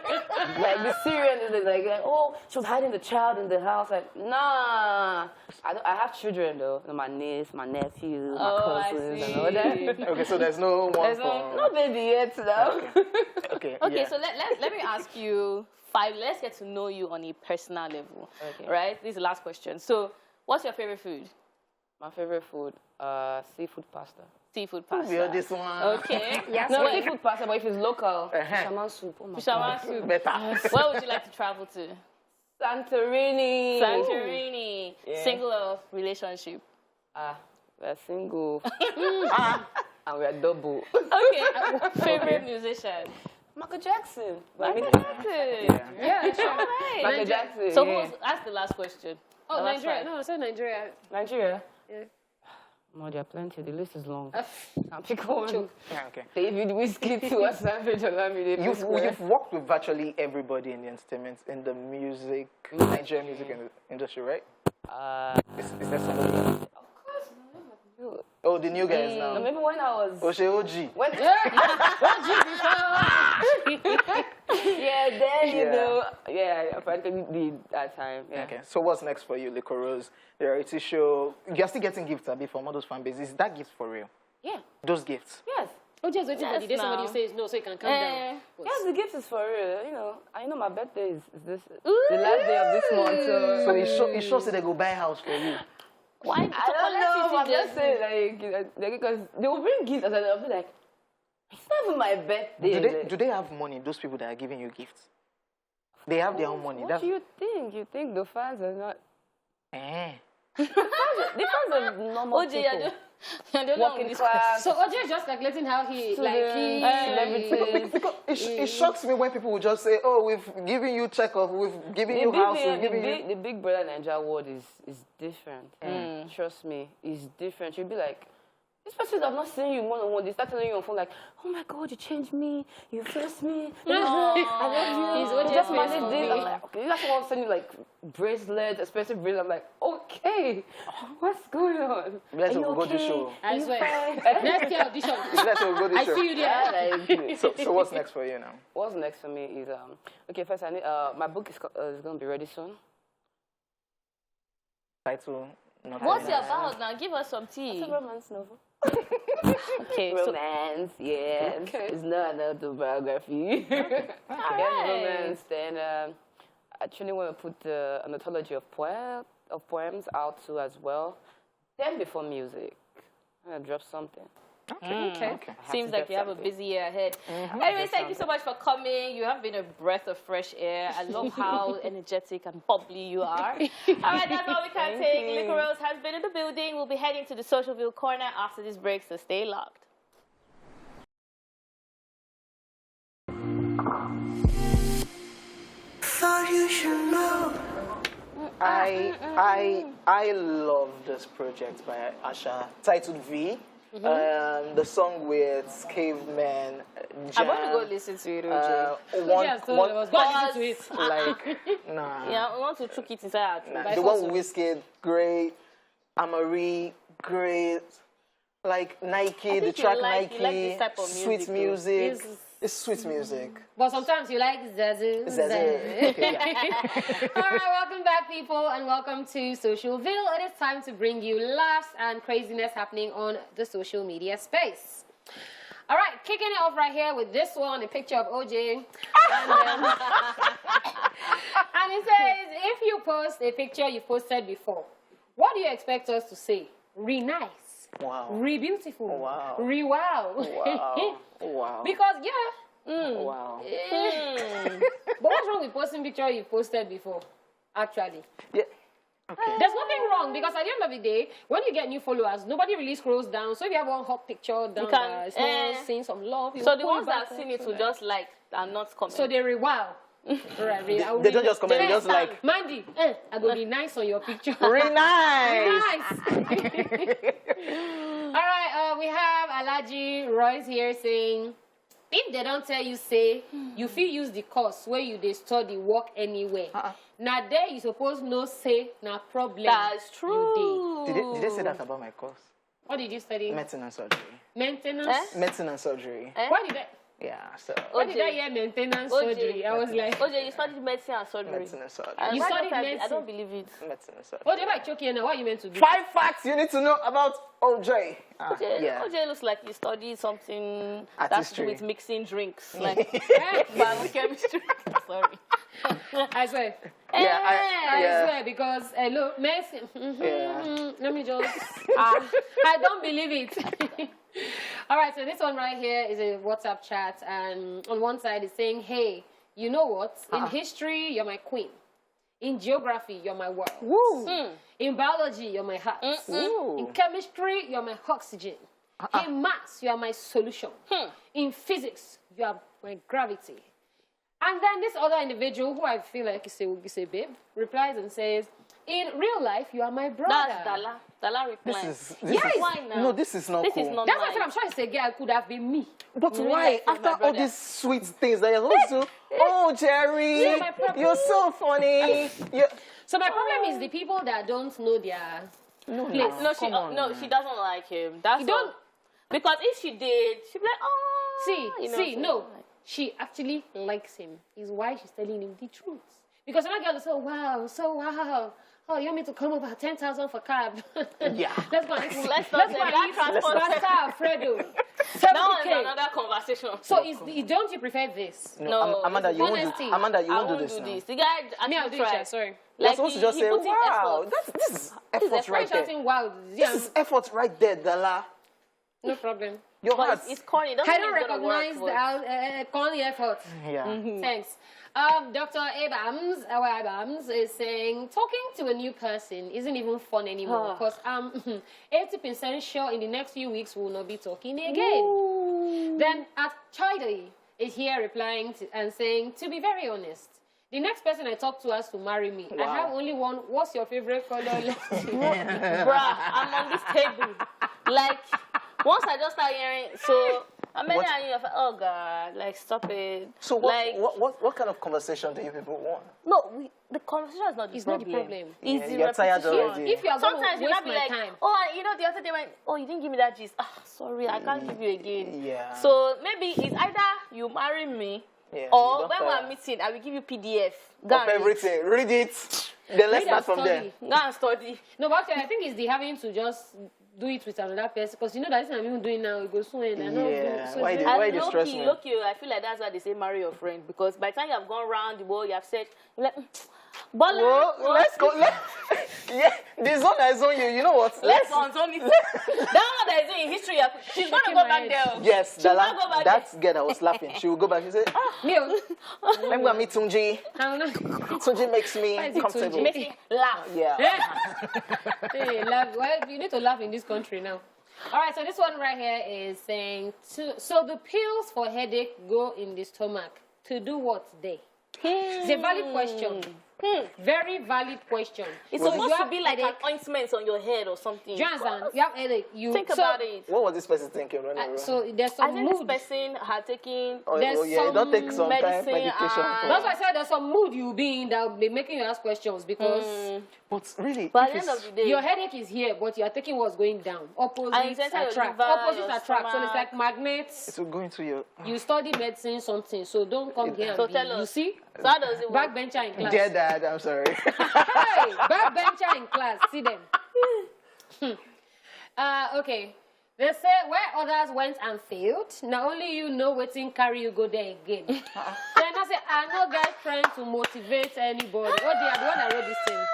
Like, the Syrian is like, oh, she was hiding the child in the house. Like, nah. I have children, though. My niece, my nephew, my cousins, and all that. Okay, so there's no one There's for... no baby yet, though. Okay, Okay, yeah. so let me ask you 5. Let's get to know you on a personal level. Okay. Right? This is the last question. So, what's your favorite food? My favorite food, seafood pasta. Seafood Yeah, pasta. this one. Okay. Yes, No, wait. seafood pasta, but if it's local, fisherman soup. Oh my Fisherman God. soup. Better. Where would you like to travel to? Santorini. Santorini. Yeah. Single or relationship? We're single. And we're double. Okay. Favorite musician? Michael Jackson. Michael Jackson. Yeah, sure. All right. Michael Jackson. So yeah. ask the last question. Oh, The last Nigeria. one. No, I said Nigeria. Nigeria. Yeah. No, there are plenty. The list is long. I'll pick one. Yeah, okay. David Whiskey to a Savage Olamide. You've worked with virtually everybody in the entertainment, in the music, Nigerian music industry, right? Is there somebody else? Oh, the new guys now. Maybe when I was... Oshe OG. When, yeah, then, you Yeah. know... Yeah, I practically did that time. Yeah. Okay, so what's next for you, Lico Rose? The reality show. You're still getting gifts, Abi, from all those fan bases. Is that gift for real? Yeah. Those gifts? Yes. Oh, just waiting for the day Yes, somebody now. says no, so you can calm down. Yes, the gift is for real. You know, I know my birthday is this the last day of this month. So it shows that they go buy a house for you. Why? I don't know. I'm just saying, like, because they will bring gifts, and I'll be like, it's not even my birthday. Do they have money, those people that are giving you gifts? They have their own money. What do you think? You think the fans are not... Eh. The fans are normal OJ, people. you're the only one Working with this class. So OJ is just calculating how he, like, he... everything. Because it shocks me when people will just say, "Oh, we've given you checkup, we've given you house, we've given you." The Big Brother Nigeria world is different. Trust me, it's different. You'll be like, these persons have not seen you one-on-one. They start telling you on phone like, "Oh my God, you changed me. You fixed me. I love you. He's what Just just managed me. this." I'm like, okay, that's why I'm sending like bracelets, expensive bracelets. I'm like, okay, what's going on? Let's Are you go to okay? show. I swear. Fine? Next year audition. Let's go to I show. see you there. So what's next for you now? What's next for me is okay. First, I need my book is going to be ready soon. Title. Not What's it really. about now? Give us some tea. It's a romance novel. Okay, Romance, yes. Okay. It's not an autobiography. Alright. Romance. Then I actually want to put an anthology of poems out too as well. Then before music, I'm gonna drop something. Okay. Seems to like get you have a something. busy year ahead. Anyways, thank you so much for coming. You have been a breath of fresh air. I love how energetic and bubbly you are. All right, that's all we can take. Liquor Rose has been in the building. We'll be heading to the Socialville corner after this break, so stay locked. Thought you should know. I love this project by Asha, titled V. The song with Caveman. I want to go listen to it, OJ. Just told us, go and listen to it. like, nah. Yeah, we want to chuck it inside. Nah. The one with Wizkid, great. Amari, great. Like Nike, the you track like Nike, this type of sweet music, music. Yes. It's sweet music. But sometimes you like Zazu. Okay, yeah. All right, welcome back, people, and welcome to Socialville. It is time to bring you laughs and craziness happening on the social media space. All right, kicking it off right here with this one, a picture of OJ. And it says, if you post a picture you posted before, what do you expect us to say? Re-nice. Wow. Re-beautiful. Wow. Re-wow. Wow. Wow. Because, yeah. Wow. But what's wrong with posting picture you posted before, actually? Yeah. Okay. There's nothing wrong, because at the end of the day, when you get new followers, nobody really scrolls down. So if you have one hot picture down there, it's not seeing some love. So the ones that have seen it will just like and not comment. So they re-wow. Right, They don't just comment, they just like, Mandy, I go be nice on your picture. very nice. Nice. All right, we have Alaji Royce here saying, if they don't tell you, say, you feel use the course where you they study work anywhere. Now there you suppose no say, na problem. That's true. You Did they say that about my course? What did you study? Medicine and surgery. Maintenance. Medicine and surgery. Why did I? Yeah, so What did I hear? Maintenance surgery. I was like, OJ, you studied medicine and surgery. medicine and surgery. And You why studied don't I medicine? don't believe it. Medicine and surgery. what am I choking now? What are you meant to do? 5 facts you need to know about OJ. OJ, Yeah. OJ looks like you studied something that's to do Artistry. with mixing drinks, like Eh? biochemistry. Sorry. I swear. Yeah, I swear, because look, medicine. Yeah. Let me just. I don't believe it. All right, so this one right here is a WhatsApp chat, and on one side it's saying, "Hey, you know what? In history, you're my queen. In geography, you're my world. In biology, you're my heart. In chemistry, you're my oxygen. In maths, you are my solution. In physics, you are my gravity." And then this other individual, who I feel like is a babe, replies and says, "In real life, you are my brother." That's Dala. Dala replies. This is Why now? no, this is not This cool. is not That's nice. what I'm trying to say. Girl, could have been me. But Really why? like my After all brother. these sweet things that you're supposed to, oh Jerry, Yeah, my problem. you're so funny. So my problem is the people that don't know their place. No, she Come on, no, she doesn't like him. That's You don't- all. Because if she did, she'd be like, oh. See, you know, so- no. She actually likes him. Is why she's telling him the truth. Because when I girl is so wow. Oh, you want me to come over 10,000 for cab? Yeah. Let's go and eat. Let's go not and say that eat transport. pasta Alfredo. That one's 70K. another conversation. So don't you prefer this? No, Amanda, you won't do, honesty. Amanda, you I won't do won't this do now. this. The guy actually Me, I'll do tried. it. Sorry. You're Like supposed he- to just he say, put in wow, effort. this is effort effort. right there. Shouting wow. This is effort right there, Dala. No problem. Your But heart. it's corny. It doesn't I mean don't it's gonna work, recognize but- the corny effort. Yeah. Thanks. Dr. Abams, our Abams, is saying talking to a new person isn't even fun anymore because 80% sure in the next few weeks we will not be talking again. Then at Chidey is here replying and saying, to be very honest, the next person I talk to has to marry me. I have only one. What's your favorite color? Bruh, I'm on this table. Like, once I just start hearing, so how many are you? Oh God, like stop it. So like, what kind of conversation do you people want? No, the conversation is not the It's problem. not the problem. It's the You're tired repetition. already. If you are going Sometimes to you waste not be my like, time. oh, you know, the other day when, oh, you didn't give me that gist. Ah, sorry, I can't give you again. Yeah. So maybe it's either you marry me, Yeah, or you when don't we're meeting, I will give you PDF. Go of and read. everything. Read it. Then let's Read and start from there. study. Go and study. No, but I think it's the having to just do it with another person. Because you know that this I'm even doing now, it goes soon. And Yeah. so Why it's did- very- why And you stress me? low-key, I feel like that's why they say marry your friend. Because by the time you have gone around the world, you have said, you're like, Bola, Well, let's go. Yeah, the zone that is on you. You know what? Let's on it. That one that is in history, she's going to go back there. Yes, She'll not go back that girl that was laughing. She will go back. She said, Me, "Let me go and meet Tunji. I'm not- Tunji makes me Why is it comfortable." Tunji? Make me laugh. Yeah. Hey, laugh. Well, you need to laugh in this country now. All right, so this one right here is saying, so the pills for headache go in the stomach. To do what day? It's a valid question. Very valid question. It's So supposed you to have be like an headache. ointment on your head or something. Do you understand? You have headache. You Think about it. What was this person thinking running around? So there's I some think mood. this person had taken there's it don't take some time medicine medication and- for. That's why I said there's some mood you'll be in that will be making you ask questions because But really, But at if the end it's- of the day, your headache is here, but you're taking what's going down. And Opposites it's inside your attract. liver, Opposites your attract. So stomach. it's like magnets. it will go into your You study medicine, something. So don't come here So and tell be, us. you see? So how does it work? Backbencher in class. dear dad. I'm sorry. Hey, backbencher in class. See them. Okay. They say where others went and failed, now only you know waiting carry you go there again. Then I say, I no get friend to motivate anybody. OJ, you are the one that wrote this thing.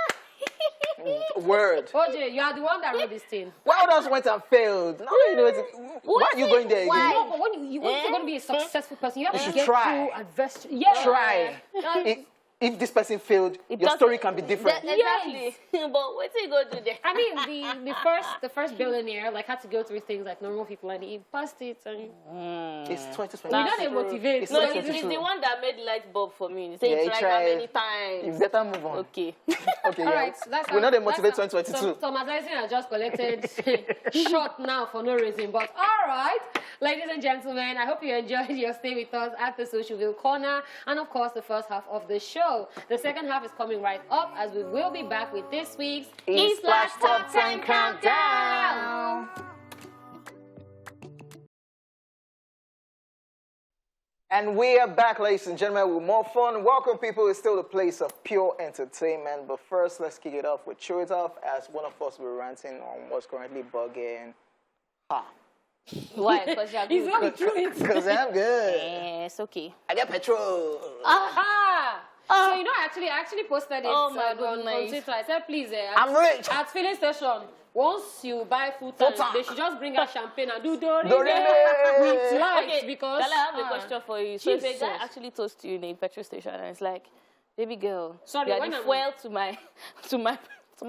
Word. OJ, you are the one that wrote this thing. Why others went and failed? Now you know why are you going there Why? again? No, but when you want to be a successful person, you have to should get try. through adversity. Yeah. Try. If this person failed, your story can be different. Exactly. But what you go do there? I mean, the first billionaire like had to go through things like normal people, and he passed it. And It's 2020. you know they motivate. It's No, not it's 22. the one that made light bulb for me. He said Yeah, he he tried tried. how many You times? better move on. Okay. Okay, All yeah. right, so that's We're not how- the motivate that's how- 2022. Thomas Edison has just collected shot now for no reason. But all right, ladies and gentlemen, I hope you enjoyed your stay with us at the Socialville Corner, and of course the first half of the show. The second half is coming right up, as we will be back with this week's E-Splash Top 10 Countdown. Countdown. And we are back, ladies and gentlemen, with more fun. Welcome, people. It's still the place of pure entertainment. But first, let's kick it off with Chew It Off, as one of us will be ranting on what's currently bugging. Why? Because you're He's good. going through it. Because I'm good. Yes, okay. I get petrol. Aha! So you know, I actually posted it Oh my on goodness. Twitter. I said, please, I'm rich. at filling station. Once you buy full tank, tank. they should just bring out champagne and do Dorime Dorime. with lights Okay, because Dala, I have a question for you. So if a guy Jesus. actually toasts you in a petrol station and it's like, baby girl, Sorry, you are when the I'm- fuel to my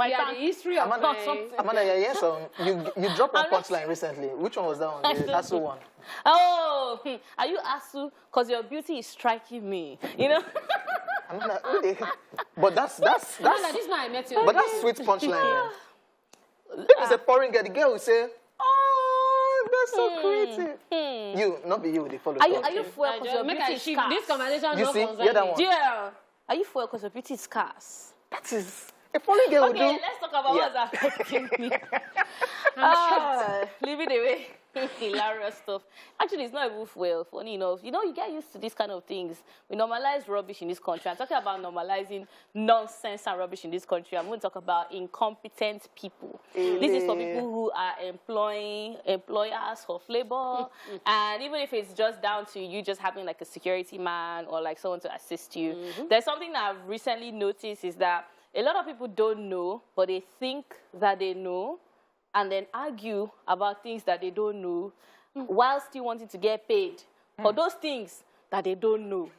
yeah, tank. the history of Amanda, my... Amanda, yeah, yes, you dropped one I'm not- punchline recently. Which one was that one? I The don't Asu know. one. Oh, are you Asu? Because your beauty is striking me. You know? Amanda, okay. But that's No, this is not I met you. but that's sweet punchline. Man. If it's a pouring girl, the girl will say, "Oh, that's so creative." You, not be you, they follow. Are you thought. fuel because your Make beauty a is shift. scarce? This conversation You not see? concern Yeah, that me. one. Yeah. Are you fuel because your beauty is scarce? That is a pouring girl will Okay, do. let's talk about Yeah. what's affecting me. Leave it away. Hilarious stuff. Actually, it's not even fuel. Funny enough, you know, you get used to these kind of things. We normalize rubbish in this country. I'm talking about normalizing nonsense and rubbish in this country. I'm going to talk about incompetent people. This is for people who are employers of labor, and even if it's just down to you just having like a security man or like someone to assist you. There's something that I've recently noticed is that a lot of people don't know, but they think that they know, and then argue about things that they don't know while still wanting to get paid for those things that they don't know.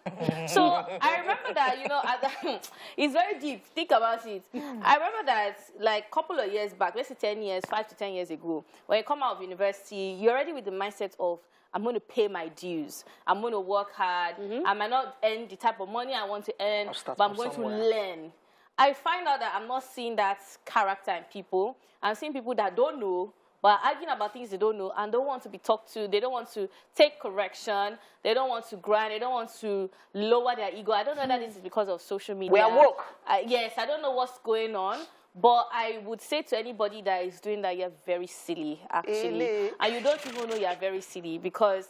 So I remember that, you know, it's very deep. Think about it. I remember that like a couple of years back, let's say 10 years, 5 to 10 years ago, when you come out of university, you're already with the mindset of, I'm going to pay my dues. I'm going to work hard. I might not earn the type of money I want to earn, but I'm going to learn. I find out that I'm not seeing that character in people. I'm seeing people that don't know, but are arguing about things they don't know and don't want to be talked to. They don't want to take correction. They don't want to grind. They don't want to lower their ego. I don't know that this is because of social media. We are woke. Yes, I don't know what's going on. But I would say to anybody that is doing that, you're very silly, actually. And you don't even know you're very silly, because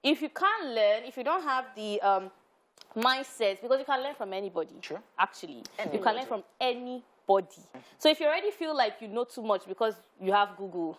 if you can't learn, if you don't have the mindset, because you can learn from anybody, actually. You can learn from anybody. So if you already feel like you know too much because you have Google,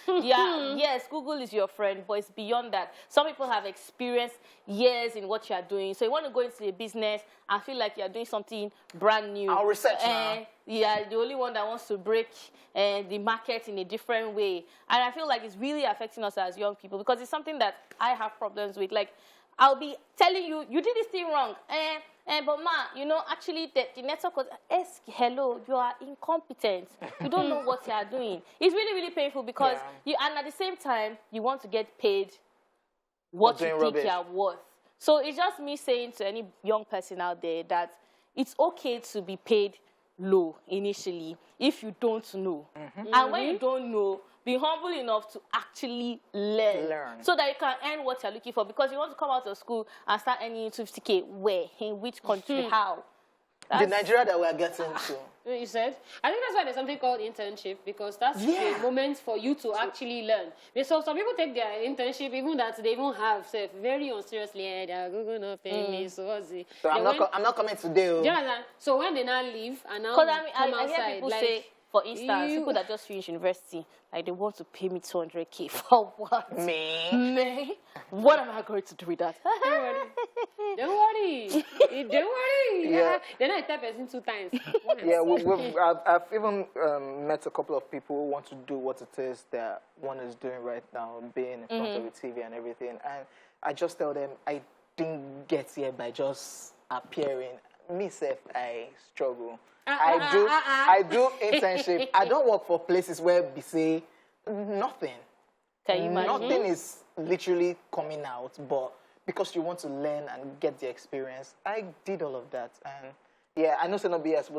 yes, Google is your friend, but it's beyond that. Some people have experienced years in what you are doing. So you want to go into a business and feel like you're doing something brand new. I'll research now. Yeah, the only one that wants to break the market in a different way. And I feel like it's really affecting us as young people, because it's something that I have problems with. Like, I'll be telling you, you did this thing wrong. But ma, you know, actually the network was, hello, you are incompetent. You don't know what you are doing. It's really, really painful, because and at the same time, you want to get paid what you think you are worth. So it's just me saying to any young person out there that it's okay to be paid low initially if you don't know. And when you don't know, be humble enough to actually learn. So that you can earn what you're looking for. Because you want to come out of school and start earning 250K. Where? In which country? How? The Nigeria that we're getting to. You said? I think that's why there's something called internship, because that's a moment for you to actually learn. So some people take their internship, even that they even have, very unseriously, they're Google not paying me, so I'm not coming today. Yeah, so when they now leave and now I hear people say, for instance, people that just finished university, like they want to pay me 200K for what? Me? What am I going to do with that? Don't worry. Yeah. Then I type it 2 times. I've even met a couple of people who want to do what it is that one is doing right now, being in front of the TV and everything. And I just tell them, I didn't get here by just appearing. Myself, I struggle. I do internship. I don't work for places where we say nothing. Can you imagine? Nothing is literally coming out, but because you want to learn and get the experience, I did all of that. And yeah, I know it's not BS.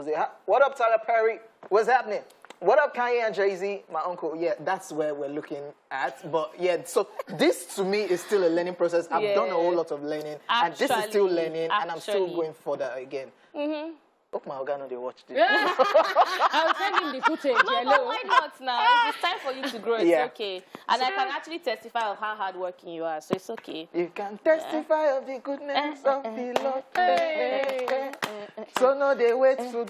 What up, Tyler Perry? What's happening? What up, Kanye and Jay-Z? My uncle. Yeah, that's where we're looking at. But yeah, so this to me is still a learning process. I've done a whole lot of learning, and this is still learning, and I'm still going further again. Hope my organo they watch this. I'll send him the footage. No, but why not now? It's time for you to grow. It's okay. And I can actually testify of how hardworking you are, so it's okay. You can testify of the goodness of the Lord. So no, they wait to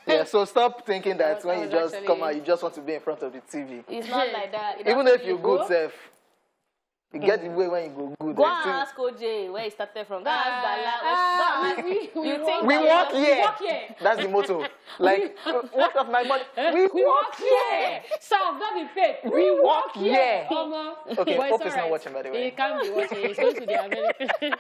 Yeah, so stop thinking that when you just come out, you just want to be in front of the TV. It's not like that. Even if you're good, self. You get the way when you go good. Go and ask OJ where he started from. Go and ask Dala. We walk here. That's the motto. Like, what of my money? We walk here. So, not be paid. We walk here. Okay, but hope it's not watching, by the way. He can't be watching. He's going to the American.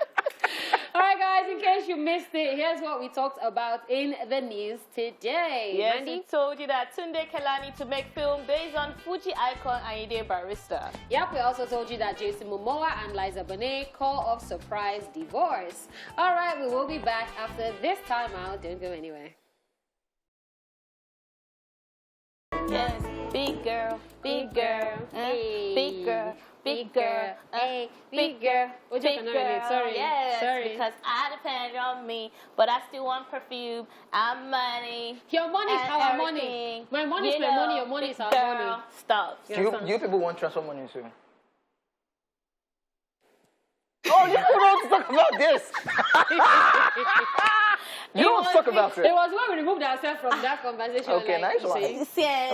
All right, guys, in case you missed it, here's what we talked about in the news today. Yes, Mandy? we told you that Tunde Kelani to make film based on Fuji icon Ayinde Barrister. Yep, we also told you that Jason Momoa and Liza Bonet call off surprise divorce. All right, we will be back after this time out. Don't go anywhere. Yes, big girl, big girl, big girl. Big girl, hey, big girl, big big girl. Sorry, yes, sorry. Because I depend on me, but I still want perfume and money. Your money is our everything. money. My money is my money. Your money is our money. Stop. You people want transfer money too? Oh, you don't talk about this. You don't talk about it. It was when we removed ourselves from that conversation. Okay, nice one. See,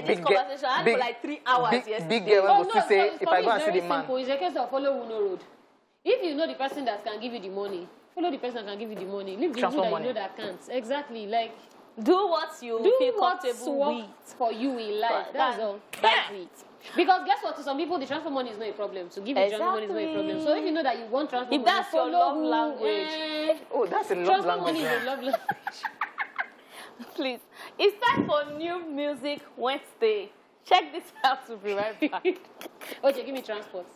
this conversation I had for like 3 hours yesterday. Big girl was to say, if I go and see the man. It's a case of follow Uno road. If you know the person that can give you the money, follow the person that can give you the money. Leave the people that you know that can't. Exactly. Like, do what you feel comfortable with for you in life. That's all. That's it. Because guess what? To some people, the transfer money is not a problem. To give you transfer money is not a problem. So if you know that you want transfer money, that's your love language. Oh, that's a love transfer language. Money is a love language. Please, it's time for New Music Wednesday. Check this out to be right back. Okay, give me transport.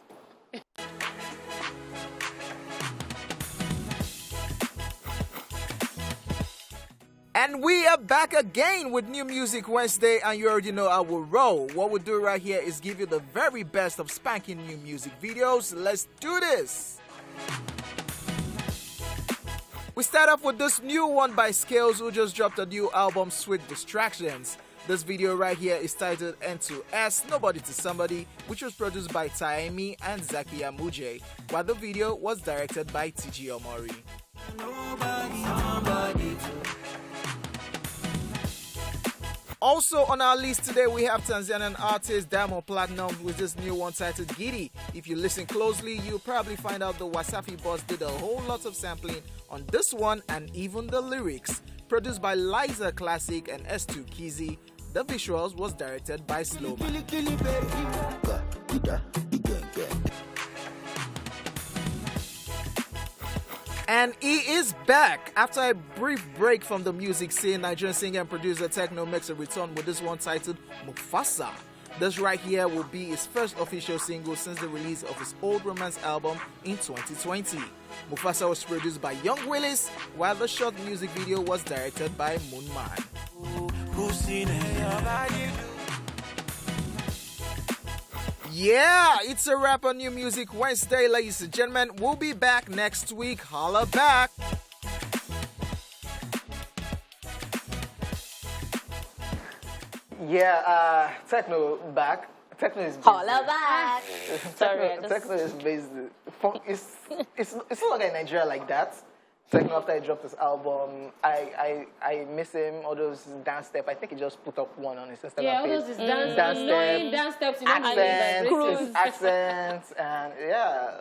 And we are back again with New Music Wednesday, and you already know I will roll. What we'll do right here is give you the very best of spanking new music videos. Let's do this. We start off with this new one by Scales, who just dropped a new album, Sweet Distractions. This video right here is titled N2S, Nobody to Somebody, which was produced by Taimi and Zaki Amuje, while the video was directed by TG Omori. Also on our list today, we have Tanzanian artist Diamond Platnumz with this new one titled Giddy. If you listen closely, you'll probably find out the Wasafi boss did a whole lot of sampling on this one and even the lyrics. Produced by Liza Classic and S2 Kizzy, the visuals was directed by Slowman. And he is back. After a brief break from the music scene, Nigerian singer and producer Techno makes a return with this one titled Mufasa. This right here will be his first official single since the release of his old romance album in 2020. Mufasa was produced by Young Willis, while the short music video was directed by Moonman. Yeah, it's a wrap on New Music Wednesday, ladies and gentlemen. We'll be back next week. Holla back. Yeah, Techno back. Techno is busy. Holla back. Sorry, Techno is busy. It's not like in Nigeria like that. Techno, after he dropped his album, I miss him. All those dance steps. I think he just put up one on his Instagram page. Yeah, all those dance steps. Accents, and yeah.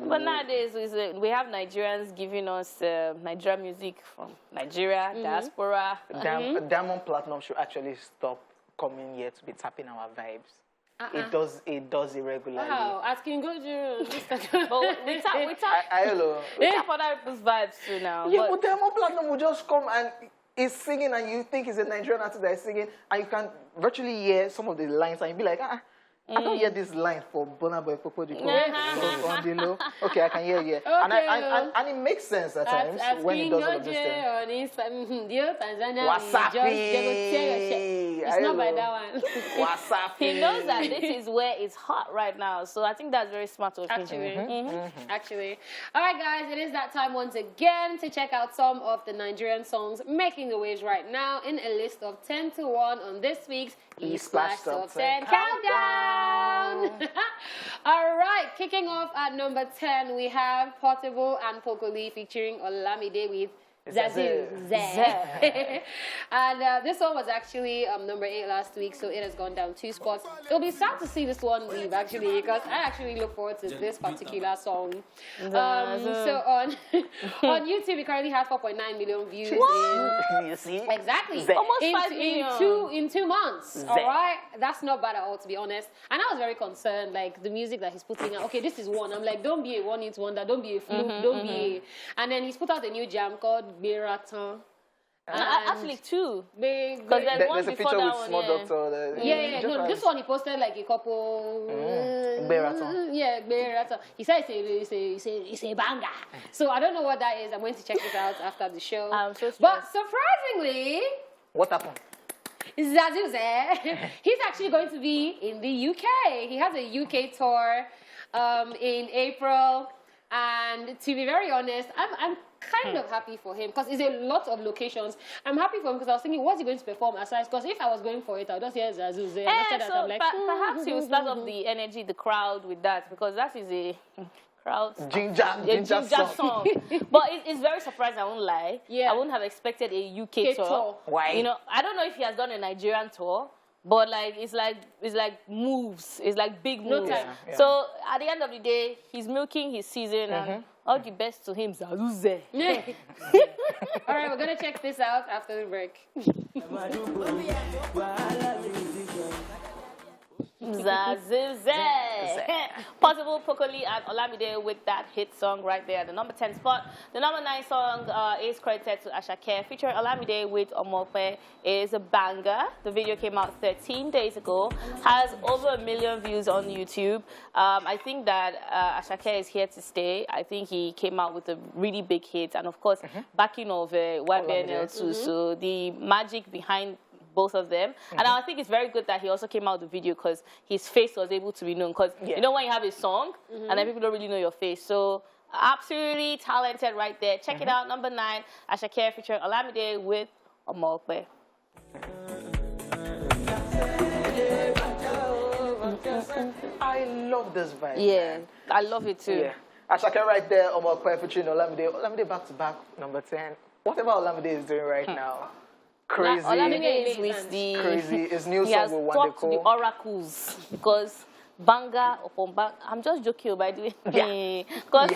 But nowadays, we have Nigerians giving us Nigerian music from Nigeria, diaspora. Diamond Platnumz should actually stop coming here to be tapping our vibes. It does it regularly. Wow, asking Goju. But we tap other people's vibes too now. Yeah, but Diamond Platnumz will just come and he's singing, and you think he's a Nigerian artist that is singing, and you can virtually hear some of the lines, and you be like, I don't hear this line for Burna Boy Popo the on the low. Okay, I can hear you. Okay. And it makes sense at times when he does all of this thing. Wasafi. It's not by that one. Wasafi. He knows that this is where it's hot right now, so I think that's very smart of him. Actually. All right, guys, it is that time once again to check out some of the Nigerian songs making the waves right now in a list of 10 to 1 on this week's E-Splash Top 10 Countdown. All right, kicking off at number 10, we have Portable and Pokoli featuring Olamide with Zazu. And this one was actually number 8 last week, so it has gone down 2 spots. It'll be sad to see this one leave, actually, because I actually look forward to this particular song. So on YouTube, it currently has 4.9 million views. You see? Exactly. Almost 5 million. In 2 months. All right? That's not bad at all, to be honest. And I was very concerned, like, the music that he's putting out. Okay, this is one. I'm like, don't be a one-hit wonder. Don't be a fluke. Don't be a... And then he's put out a new jam called Beratan. Actually, 2. Because there's a picture with Small Doctor. No, this one he posted like a couple. Beratan. Yeah, Beratan. He said it's a banger. So I don't know what that is. I'm going to check it out after the show. I'm so stressed. But surprisingly, What happened? Zazuze, he's actually going to be in the UK. He has a UK tour in April. And to be very honest, I'm kind of happy for him because it's a lot of locations. I'm happy for him because I was thinking, what's he going to perform aside? Because if I was going for it, I would just hear Zazuze. So perhaps he will start off the energy, the crowd with that, because that is a crowd Ginger song. But it's very surprising, I won't lie. Yeah. I wouldn't have expected a UK tour. Why? You know, I don't know if he has done a Nigerian tour. But like it's like moves. It's like big moves. Yeah. So at the end of the day, he's milking his season, and all the best to him, Zazuze. All right, we're gonna check this out after the break. Zazuze. Possible, Pokoli, and Olamide with that hit song right there, the number 10 spot. The number 9 song is credited to Asake, featuring Olamide with Omokwe, is a banger. The video came out 13 days ago, has over 1 million views on YouTube. I think that Asake is here to stay. I think he came out with a really big hit, and of course, backing of YBNL too. So the magic behind both of them. And I think it's very good that he also came out with the video because his face was able to be known. Because you know when you have a song and then people don't really know your face. So absolutely talented right there. Check it out, number 9, Asake featuring Olamide with Omokwe. I love this vibe. Yeah, man. I love it too. Yeah. Asake right there, Omokwe featuring Olamide. Olamide back to back, number 10. Whatever Olamide is doing right now, crazy. Olamide is with the crazy. His new he song has with talked to the Wandeko. oracles because banger upon banger. I'm just joking by the way. Because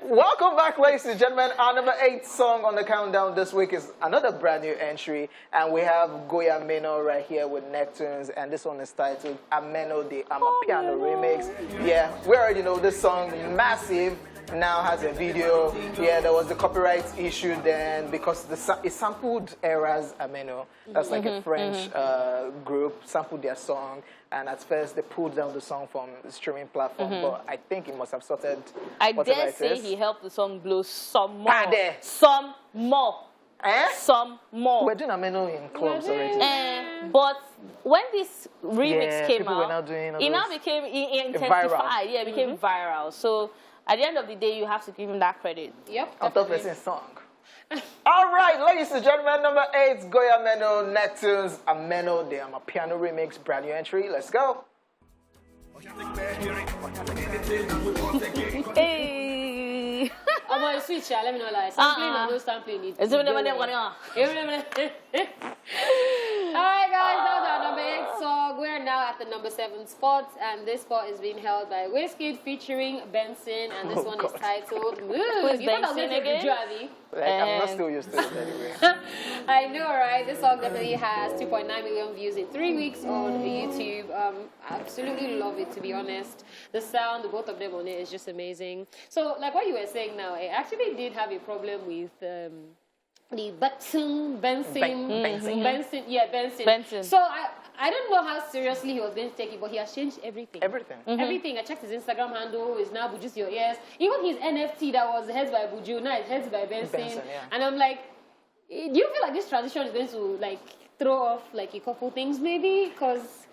Welcome back, ladies and gentlemen. Our number 8 song on the countdown this week is another brand new entry, and we have Goya Meno right here with Neptunes, and this one is titled Ameno the Amapiano Remix. Yeah, we already know this song, massive. Now has a video. Yeah, there was the copyright issue then because it sampled Era's Ameno. That's like a French group, sampled their song, and at first they pulled down the song from the streaming platform, but I think it must have sorted. I whatever dare it say is. he helped the song blow some more. Pade. Some more. Eh? Some more. We're doing Ameno in clubs already. But when this remix came people were out, now doing all it now those became intensified. viral. Yeah, it became viral. So at the end of the day, you have to give him that credit. Yep. On top of his song. All right, ladies and gentlemen, number 8, Goya Meno, Neptunes, Ameno, the Amapiano Remix, brand new entry. Let's go. Hey. I'm on switch, let me know like sampling or no sampling it. It's even Alright guys, that was our number 8 song. We're now at the number 7 spot, and this spot is being held by Wizkid featuring Benson, and this one is titled Mood. Who's You thought I was going to Benson do Javi? Like, I'm not still used to it anyway. I know, right? This song definitely has 2.9 million views in 3 weeks on YouTube. Absolutely love it, to be honest. The sound, the both of them on it is just amazing. So, like what you were saying now, I actually did have a problem with the Benson. So I don't know how seriously he was going to take it, but he has changed everything. Everything. I checked his Instagram handle. It's now Buju's Your Ears. Even his NFT that was heads by Buju, now it's heads by Benson. And I'm like, do you feel like this transition is going to like throw off like a couple things maybe? Because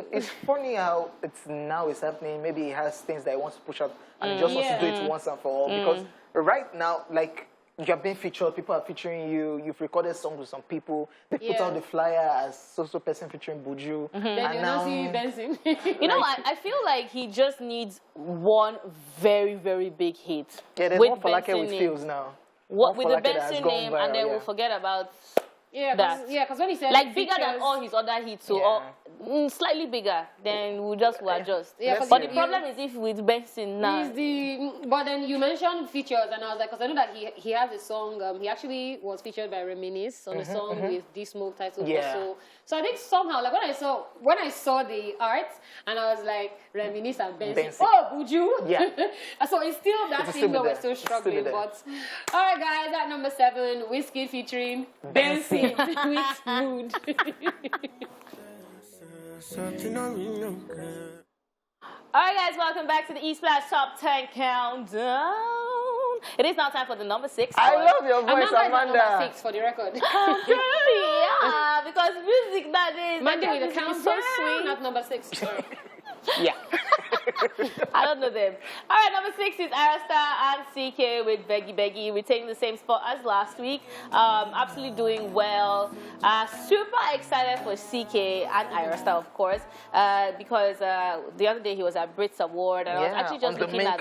it's funny how it's happening. Maybe he has things that he wants to push out and he just wants to do it once and for all. Because right now, like, you're being featured, people are featuring you, you've recorded songs with some people, they put out the flyer as so person featuring Buju. Then you don't see Benson. You know what? I feel like he just needs one very, very big hit. Yeah, there's with one for like Benson with name. Fields now. With the Benson name, and then we'll forget about that. Yeah, because when he said like bigger than all his other hits, so slightly bigger, then we'll just adjust. Yeah, but the problem is if with Benson now. But then you mentioned features, and I was like, because I know that he has a song. He actually was featured by Reminisce on a song with D-Smoke titled Also. So I think somehow, like when I saw the art, and I was like, Reminisce and Benson. Oh, Buju. Yeah. So it's still that thing where we're still struggling. But all right, guys, at number 7, Wizkid featuring Benson with Mood. Alright guys, welcome back to the E-Splash Top 10 Countdown. It is now time for the number 6. I love your voice, Amanda. Number 6 for the record. Yeah, because music that is Monday with the countdown, countdown, so sweet. not number 6. Yeah. I don't know them. Alright, number 6 is Arasta and CK with Beggy Beggy, retaining the same spot as last week. Absolutely doing well. Super excited for CK and Arasta, of course, because the other day he was at Brits Award, and I was actually just looking at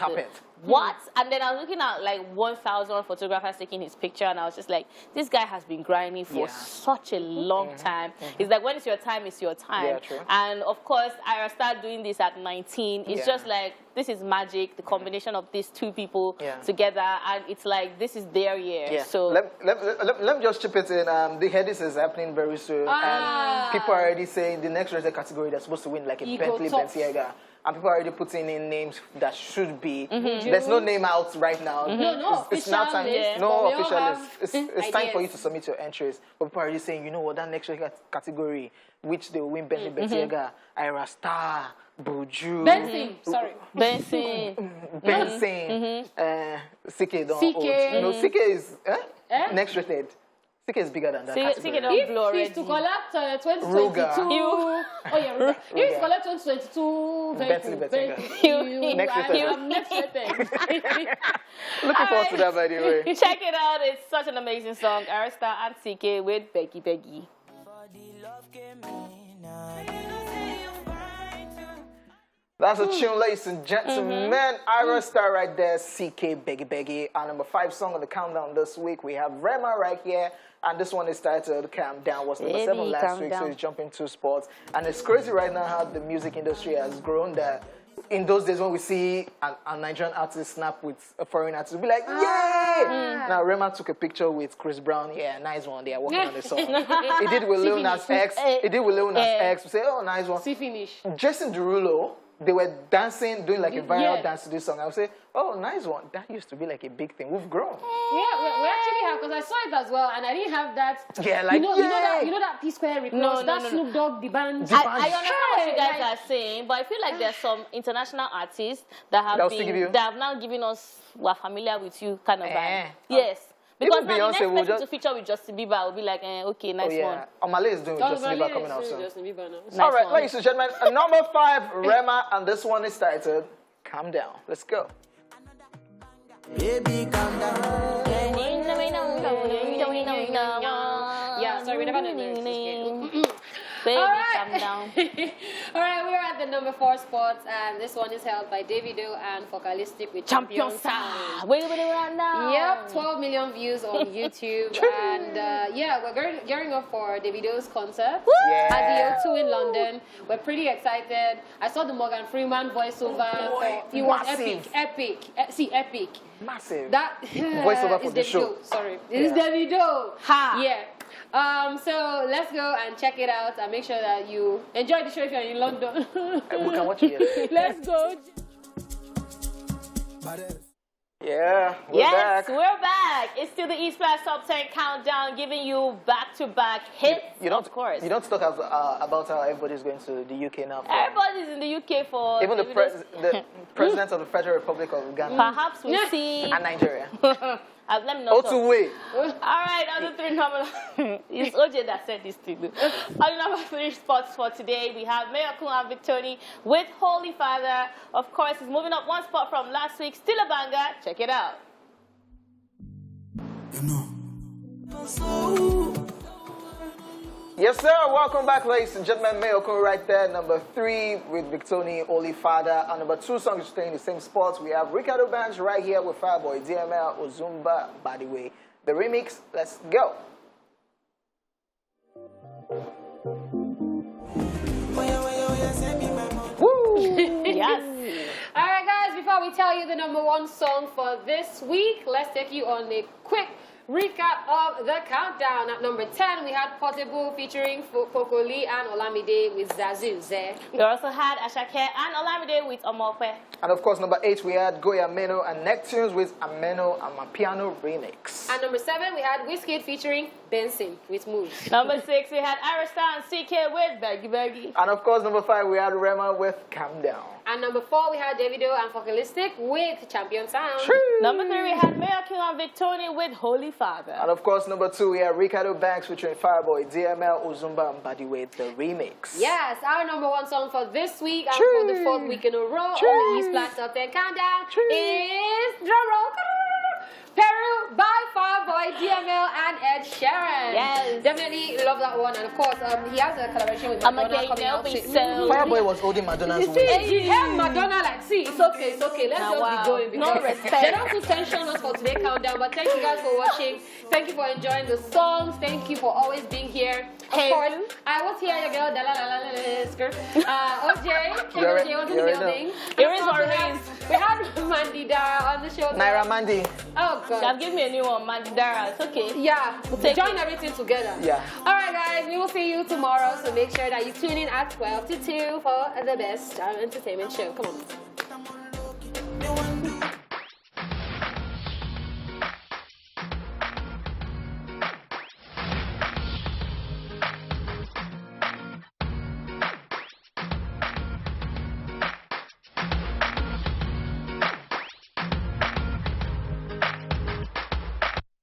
what? And then I was looking at like 1,000 photographers taking his picture, and I was just like, this guy has been grinding for such a long time. It's like, when it's your time, it's your time. Yeah, true. And of course, Ira started doing this at 19. It's just like, this is magic, the combination of these two people Yeah. together, and it's like this is their year. Yeah. So Let me just chip it in. The Headies is happening very soon, and people are already saying the next rated category they're supposed to win like a Ego Bentley top. Balenciaga. And people are already putting in names that should be. There's no name out right now. No It's now official time. list, No but we all official have list. It's time for you ideas. to submit your entries. But people are already saying, you know what, that next rated category, which they will win Bentley Balenciaga, Ira Star, Buju, Benson, sorry. Benson. CK don't CK. hold. No, CK is Eh? next rated. CK is bigger than that category. CK don't blow If he's to already. collect 2022, Ruga. oh yeah, Ruga. If he's to collect 2022, Bentley, you, Next rated. I'm next rated. Looking forward to that, by the way. Check it out. It's such an amazing song. Arista and CK with Becky Becky. That's a tune, ladies and gentlemen. Ira Star right there, CK Beggy Beggy. Our number 5 song on the countdown this week, we have Rema right here. And this one is titled Calm Down. Was number 7 last Calm week, so Down. it's jumping 2 spots. And it's crazy right now how the music industry has grown that in those days when we see a Nigerian artist snap with a foreign artist, we'll be like, yay! Now, Rema took a picture with Chris Brown. Yeah, nice one. They are working on the song. He did with Lil Nas X. He did with Lil Nas X. We say, oh, nice one. See finish. Jason Derulo, they were dancing, doing like a viral Yeah. dance to this song. I would say, oh, nice one. That used to be like a big thing. We've grown. We actually have, because I saw it as well, and I didn't have that. Yeah, like, you know that P Square request, that no. Snoop Dogg, the band. I understand what you guys Hey, are saying, but I feel like there's some international artists that That will have still give you- that have now given us we're familiar with you kind of vibe. Eh. Yes. Because Even now the Beyonce next will person just- to feature with Justin Bieber will be like, okay, nice Oh, yeah. Omale is doing with Justin Bieber coming out soon. Nice All right, one. ladies and gentlemen, number 5, Rema, and this one is titled Calm Down. Let's go. Baby, calm down. Yeah, sorry, we never know the lyrics. Baby, All right. calm down. All right, we're at the number 4 spot, and this one is held by Davido and Focalistic with Champion Champion Sound. Sound. Wait right now. Yep, 12 million views on YouTube, and yeah, we're gearing up for Davido's concert at the O2 in London. We're pretty excited. I saw the Morgan Freeman voiceover. It was massive. epic. Epic. Massive. That Voiceover for is the Davido. show. Sorry, it's Davido. Ha. Yeah. So let's go and check it out and make sure that you enjoy the show if you're in London. We can watch it. Let's go. Yeah, we're Yes, back. we're back. It's still the East Flash Top 10 Countdown, giving you back-to-back hits, of course. You don't talk about how everybody's going to the UK now. Everybody's in the UK for... Even the Davido's- president of the Federal Republic of Ghana Perhaps we'll see... and Nigeria. Let me not talk. O2 All right, on the 3 number... It's OJ that said this thing. On the number 3 spots for today, we have Mayor Kun and Victoni with Holy Father. Of course, it's moving up 1 spot from last week. Still a banger. Check it out. Yes, sir. Welcome back, ladies and gentlemen. Mayoko right there, number 3 with Victoni, Holy Father. And number 2 song is staying in the same spots. We have Ricardo Banks right here with Fireboy, DML, Ozumba, By the Way. The remix, let's go. Woo! Yes. All right, guys, before we tell you the number 1 song for this week, let's take you on a quick recap of the countdown. At number 10, we had Portable featuring Kokoli and Olamide with Zazuze. We also had Ashake and Olamide with Omope. And of course, number 8, we had Goya Ameno and Neptunes with Ameno and Mapiano remix. And number 7, we had Wizkid featuring Benson with Moves. Number 6, we had Arista and CK with Beggy Beggy. And of course, number 5, we had Rema with Calm Down. And number 4, we had Davido and Focalistic with Champion Sound. Number 3, we had Mayor King and Victoni with Holy Father. And of course, number 2, we have Ricardo Banks featuring Fireboy, DML, Ozumba, and Badiwe, the remix. Yes, our number 1 song for this week and for the 4th week in a row on the East Black Top 10 Countdown is drum roll. Peru by Fireboy, DML, and Ed Sheeran. Yes. Definitely love that one. And of course, he has a collaboration with Madonna coming out soon. Fireboy was holding Madonna's waist. And Madonna, like, see, it's okay. Let's just be going because No respect. they don't put tension on us for today countdown. But thank you guys for watching. Thank you for enjoying the songs. Thank you for always being here. Of course, I was here, your girl, OJ, OJ was in the building. Here is our race. We had Mandy Dara on the show. Naira Mandy. Oh, God. Just give me a new one, Mandara. It's okay. Yeah, take join everything together. Yeah. All right, guys, we will see you tomorrow. So make sure that you tune in at 12 to 2 for the best entertainment show. Come on.